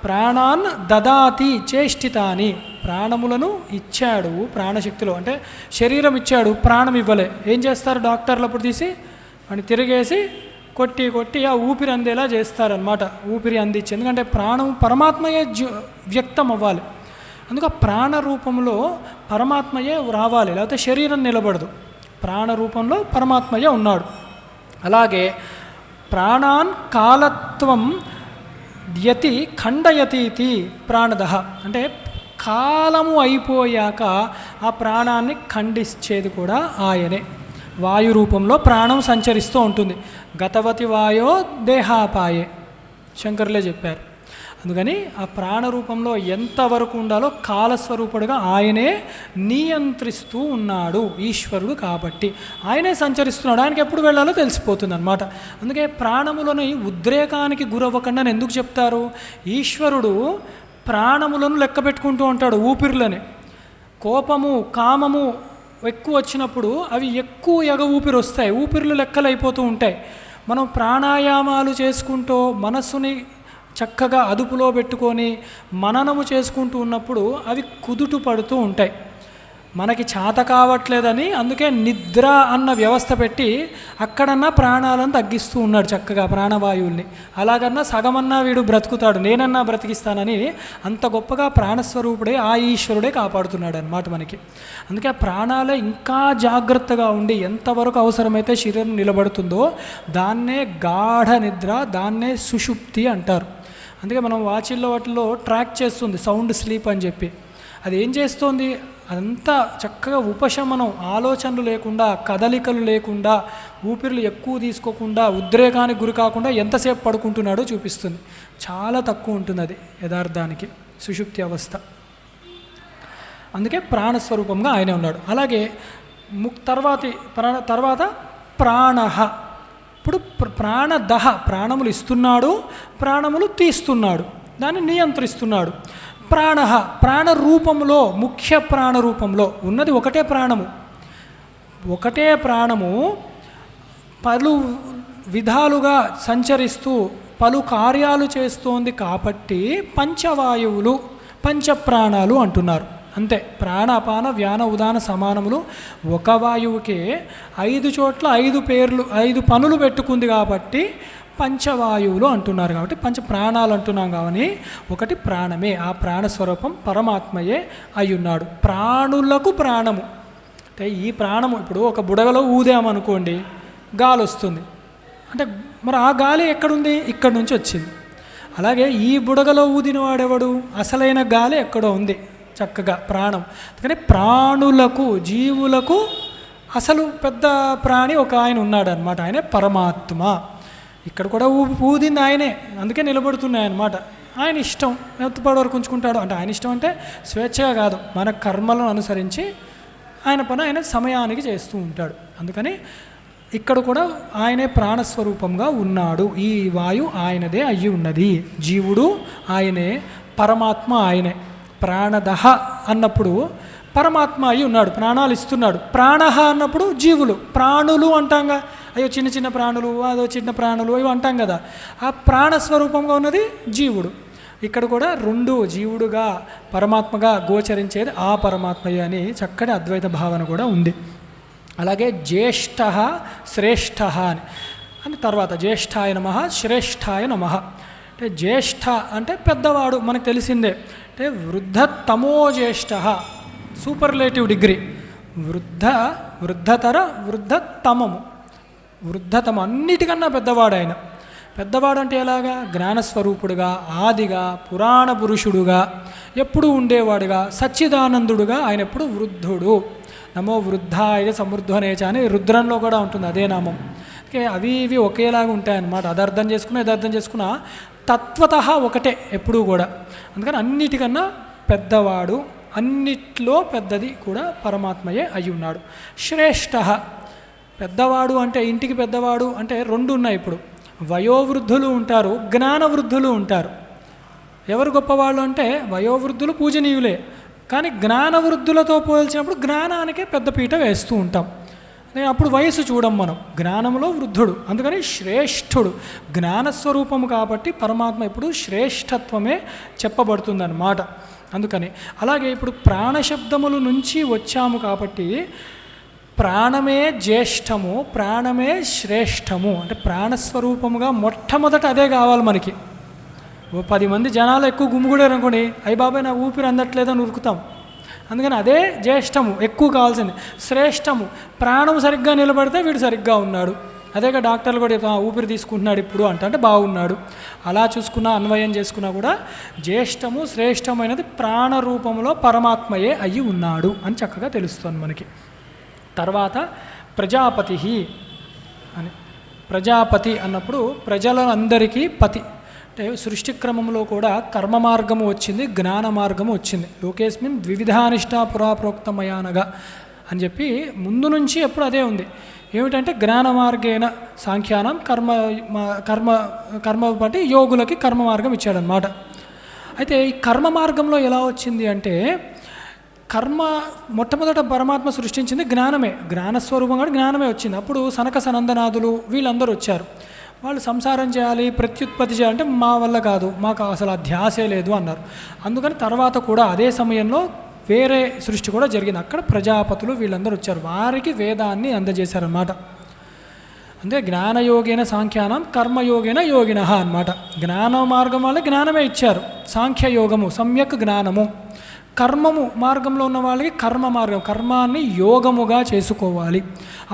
ప్రాణాన్ దదాతి చేష్టితాని, ప్రాణములను ఇచ్చాడు ప్రాణశక్తిలో, అంటే శరీరం ఇచ్చాడు, ప్రాణం ఇవ్వలే. ఏం చేస్తారు డాక్టర్లు అప్పుడు తీసి అని తిరిగేసి కొట్టి కొట్టి ఆ ఊపిరి అందేలా చేస్తారనమాట. ఊపిరి అందించి, ఎందుకంటే ప్రాణం పరమాత్మయే వ్యక్తం అవ్వాలి. అందుకు ఆ ప్రాణ రూపంలో పరమాత్మయే రావాలి, లేకపోతే శరీరం నిలబడదు. ప్రాణ రూపంలో పరమాత్మయే ఉన్నాడు. అలాగే ప్రాణాన్ కాలత్వం యతి ఖండయతీతి ప్రాణదహ అంటే కాలము అయిపోయాక ఆ ప్రాణాన్ని ఖండించేది కూడా ఆయనే. వాయు రూపంలో ప్రాణం సంచరిస్తూ ఉంటుంది. గతవతి వాయో దేహాపాయే శంకరులే చెప్పారు. అందుకని ఆ ప్రాణ రూపంలో ఎంతవరకు ఉండాలో కాలస్వరూపుడుగా ఆయనే నియంత్రిస్తూ ఉన్నాడు, ఈశ్వరుడు కాబట్టి ఆయనే సంచరిస్తున్నాడు. ఆయనకి ఎప్పుడు వెళ్ళాలో తెలిసిపోతుంది అనమాట. అందుకే ప్రాణములని ఉద్రేకానికి గురవ్వకుండా ఎందుకు చెప్తారు, ఈశ్వరుడు ప్రాణములను లెక్క పెట్టుకుంటూ ఉంటాడు. ఊపిరులని కోపము కామము ఎక్కువ వచ్చినప్పుడు అవి ఎక్కువ ఊపిరి వస్తాయి, ఊపిరులు లెక్కలు అయిపోతూ ఉంటాయి. మనం ప్రాణాయామాలు చేసుకుంటూ మనస్సుని చక్కగా అదుపులో పెట్టుకొని మననము చేసుకుంటూ ఉన్నప్పుడు అవి కుదుట పడుతూ ఉంటాయి. మనకి చేత కావట్లేదని అందుకే నిద్ర అన్న వ్యవస్థ పెట్టి అక్కడన్నా ప్రాణాలను తగ్గిస్తూ ఉన్నాడు చక్కగా ప్రాణవాయువుల్ని. అలాగన్నా సగమన్నా వీడు బ్రతుకుతాడు, నేనన్నా బ్రతికిస్తానని అంత గొప్పగా ప్రాణస్వరూపుడే ఆ ఈశ్వరుడే కాపాడుతున్నాడు అన్నమాట మనకి. అందుకే ఆ ప్రాణాలే ఇంకా జాగ్రత్తగా ఉండి ఎంతవరకు అవసరమైతే శరీరం నిలబడుతుందో దాన్నే గాఢ నిద్ర, దాన్నే సుషుప్తి అంటారు. అందుకే మనం వాచిల్లో వాటిల్లో ట్రాక్ చేస్తుంది సౌండ్ స్లీప్ అని చెప్పి. అది ఏం చేస్తోంది, అదంతా చక్కగా ఉపశమనం, ఆలోచనలు లేకుండా కదలికలు లేకుండా ఊపిరిలు ఎక్కువ తీసుకోకుండా ఉద్రేకానికి గురి కాకుండా ఎంతసేపు పడుకుంటున్నాడో చూపిస్తుంది. చాలా తక్కువ ఉంటుంది అది యథార్థానికి సుషుప్తి అవస్థ. అందుకే ప్రాణస్వరూపంగా ఆయనే ఉన్నాడు. అలాగే తర్వాత ప్రాణః, ఇప్పుడు ప్రాణదహ ప్రాణములు ఇస్తున్నాడు, ప్రాణములు తీస్తున్నాడు, దాన్ని నియంత్రిస్తున్నాడు. ప్రాణః ప్రాణ రూపంలో, ముఖ్య ప్రాణ రూపంలో ఉన్నది ఒకటే ప్రాణము. ఒకటే ప్రాణము పలు విధాలుగా సంచరిస్తూ పలు కార్యాలు చేస్తోంది కాబట్టి పంచవాయువులు పంచప్రాణాలు అంటున్నారు. అంతే, ప్రాణ అపాన వ్యాన ఉదాన సమానములు. ఒక వాయువుకే 5 చోట్ల 5 పేర్లు 5 పనులు పెట్టుకుంది కాబట్టి పంచవాయువులు అంటున్నారు. కాబట్టి పంచ ప్రాణాలు అంటున్నాం. కానీ ఒకటి ప్రాణమే, ఆ ప్రాణస్వరూపం పరమాత్మయే అయ్యున్నాడు. ప్రాణులకు ప్రాణము అంటే ఈ ప్రాణము ఇప్పుడు ఒక బుడగలో ఊదామనుకోండి గాలి వస్తుంది, అంటే మరి ఆ గాలి ఎక్కడుంది, ఇక్కడి నుంచి వచ్చింది. అలాగే ఈ బుడగలో ఊదిన వాడెవడు, అసలైన గాలి ఎక్కడో ఉంది చక్కగా ప్రాణం. అందుకని ప్రాణులకు జీవులకు అసలు పెద్ద ప్రాణి ఒక ఆయన ఉన్నాడు అనమాట, ఆయనే పరమాత్మ. ఇక్కడ కూడా ఊదింది ఆయనే, అందుకే నిలబడుతున్నాయి అన్నమాట. ఆయన ఇష్టం ఎంతపడి వరకు ఉంచుకుంటాడు అంటే ఆయన ఇష్టం అంటే స్వేచ్ఛగా కాదు, మన కర్మలను అనుసరించి ఆయన పని ఆయన సమయానికి చేస్తూ ఉంటాడు. అందుకని ఇక్కడ కూడా ఆయనే ప్రాణస్వరూపంగా ఉన్నాడు. ఈ వాయు ఆయనదే అయ్యి ఉన్నది, జీవుడు ఆయనే, పరమాత్మ ఆయనే. ప్రాణదహ అన్నప్పుడు పరమాత్మ అయి ఉన్నాడు, ప్రాణాలు ఇస్తున్నాడు. ప్రాణహ అన్నప్పుడు జీవులు, ప్రాణులు అంటాంగా, అయ్యో చిన్న చిన్న ప్రాణులు, అదో చిన్న ప్రాణులు అవి అంటాం కదా. ఆ ప్రాణస్వరూపంగా ఉన్నది జీవుడు. ఇక్కడ కూడా 2 జీవుడుగా పరమాత్మగా గోచరించేది ఆ పరమాత్మయ్య అని చక్కటి అద్వైత భావన కూడా ఉంది. అలాగే జ్యేష్ఠ శ్రేష్ఠ అని తర్వాత జ్యేష్ఠాయ నమః శ్రేష్ఠాయ నమః. అంటే జ్యేష్ఠ అంటే పెద్దవాడు, మనకు తెలిసిందే. అంటే వృద్ధతమో జ్యేష్ఠ, సూపర్లేటివ్ డిగ్రీ. వృద్ధతర వృద్ధతమము, వృద్ధతమ అన్నిటికన్నా పెద్దవాడు ఆయన. పెద్దవాడు అంటే ఎలాగా? జ్ఞానస్వరూపుడుగా, ఆదిగా, పురాణ పురుషుడుగా, ఎప్పుడూ ఉండేవాడుగా, సచ్చిదానందుడుగా ఆయన ఎప్పుడు వృద్ధుడు. నమో వృద్ధాయ సమృద్ధనేచ అని రుద్రంలో కూడా ఉంటుంది అదే నామం. ఓకే, అవి ఇవి ఒకేలాగా ఉంటాయన్నమాట. అది అర్థం చేసుకున్నా ఇది అర్థం చేసుకున్నా తత్వత ఒకటే ఎప్పుడూ కూడా. అందుకని అన్నిటికన్నా పెద్దవాడు, అన్నిట్లో పెద్దది కూడా పరమాత్మయే అయి ఉన్నాడు. శ్రేష్ఠ, పెద్దవాడు అంటే ఇంటికి పెద్దవాడు అంటే రెండు ఉన్నాయి. ఇప్పుడు వయోవృద్ధులు ఉంటారు, జ్ఞానవృద్ధులు ఉంటారు. ఎవరు గొప్పవాళ్ళు అంటే వయోవృద్ధులు పూజనీయులే, కానీ జ్ఞానవృద్ధులతో పోల్చినప్పుడు జ్ఞానానికే పెద్దపీట వేస్తూ ఉంటాం. అప్పుడు వయసు చూడం మనం, జ్ఞానంలో వృద్ధుడు, అందుకని శ్రేష్ఠుడు. జ్ఞానస్వరూపము కాబట్టి పరమాత్మ ఇప్పుడు శ్రేష్ఠత్వమే చెప్పబడుతుందన్నమాట. అందుకని అలాగే ఇప్పుడు ప్రాణశబ్దముల నుంచి వచ్చాము కాబట్టి ప్రాణమే జ్యేష్ఠము, ప్రాణమే శ్రేష్టము. అంటే ప్రాణస్వరూపముగా మొట్టమొదట అదే కావాలి మనకి. 10 మంది జనాలు ఎక్కువ గుమ్ముగూడారు అనుకోండి, అయ్యి బాబాయ్ నాకు ఊపిరి అందట్లేదని ఉరుకుతాం. అందుకని అదే జ్యేష్టము ఎక్కువ కావాల్సింది. శ్రేష్టము, ప్రాణం సరిగ్గా నిలబడితే వీడు సరిగ్గా ఉన్నాడు. అదేగా డాక్టర్లు కూడా చెప్తాం, ఊపిరి తీసుకుంటున్నాడు ఇప్పుడు అంటే బాగున్నాడు. అలా చూసుకున్నా, అన్వయం చేసుకున్నా కూడా జ్యేష్టము శ్రేష్టమైనది ప్రాణరూపంలో పరమాత్మయే అయ్యి ఉన్నాడు అని చక్కగా తెలుస్తుంది మనకి. తర్వాత ప్రజాపతి అని, ప్రజాపతి అన్నప్పుడు ప్రజలందరికీ పతి. అంటే సృష్టి క్రమంలో కూడా కర్మ మార్గము వచ్చింది, జ్ఞాన మార్గము వచ్చింది. లోకేస్మిన్ ద్వివిధానిష్టా పురా ప్రోక్తమయానగా అని చెప్పి ముందు నుంచి ఎప్పుడు అదే ఉంది. ఏమిటంటే జ్ఞాన మార్గేణ సాంఖ్యానం, కర్మ బట్టి యోగులకి కర్మ మార్గం ఇచ్చాడనమాట. అయితే ఈ కర్మ మార్గంలో ఎలా వచ్చింది అంటే, కర్మ మొట్టమొదట పరమాత్మ సృష్టించింది జ్ఞానమే, జ్ఞానస్వరూపంగా జ్ఞానమే వచ్చింది. అప్పుడు సనక సనందనాదులు వీళ్ళందరూ వచ్చారు. వాళ్ళు సంసారం చేయాలి, ప్రత్యుత్పత్తి చేయాలంటే మా వల్ల కాదు, మాకు అసలు ఆ ధ్యాసే లేదు అన్నారు. అందుకని తర్వాత కూడా అదే సమయంలో వేరే సృష్టి కూడా జరిగింది. అక్కడ ప్రజాపతులు వీళ్ళందరూ వచ్చారు, వారికి వేదాన్ని అందజేశారన్నమాట. అంటే జ్ఞానయోగేన సాంఖ్యానం, కర్మయోగేన యోగిన అన్నమాట. జ్ఞాన మార్గం వల్ల జ్ఞానమే ఇచ్చారు, సాంఖ్యయోగము సమ్యక్ జ్ఞానము. కర్మము మార్గంలో ఉన్న వాళ్ళకి కర్మ మార్గం, కర్మాన్ని యోగముగా చేసుకోవాలి.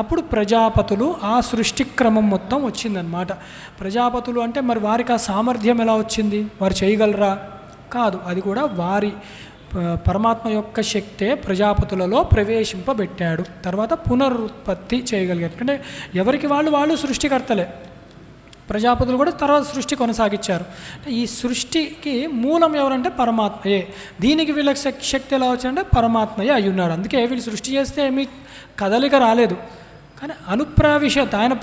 అప్పుడు ప్రజాపతులు ఆ సృష్టి క్రమం మొత్తం వచ్చిందనమాట. ప్రజాపతులు అంటే మరి వారికి ఆ సామర్థ్యం ఎలా వచ్చింది? వారు చేయగలరా? కాదు, అది కూడా వారి పరమాత్మ యొక్క శక్తే ప్రజాపతులలో ప్రవేశింపబెట్టాడు. తర్వాత పునరుత్పత్తి చేయగలిగారు. అంటే ఎవరికి వాళ్ళు సృష్టికర్తలే. ప్రజాపతులు కూడా తర్వాత సృష్టి కొనసాగించారు. ఈ సృష్టికి మూలం ఎవరంటే పరమాత్మయే. దీనికి వీళ్ళకి శక్తి ఎలా వచ్చిందంటే పరమాత్మయే అయి ఉన్నాడు. అందుకే వీళ్ళు సృష్టి చేస్తే ఏమీ కదలిక రాలేదు, కానీ అనుప్రావిశత్ ఆయన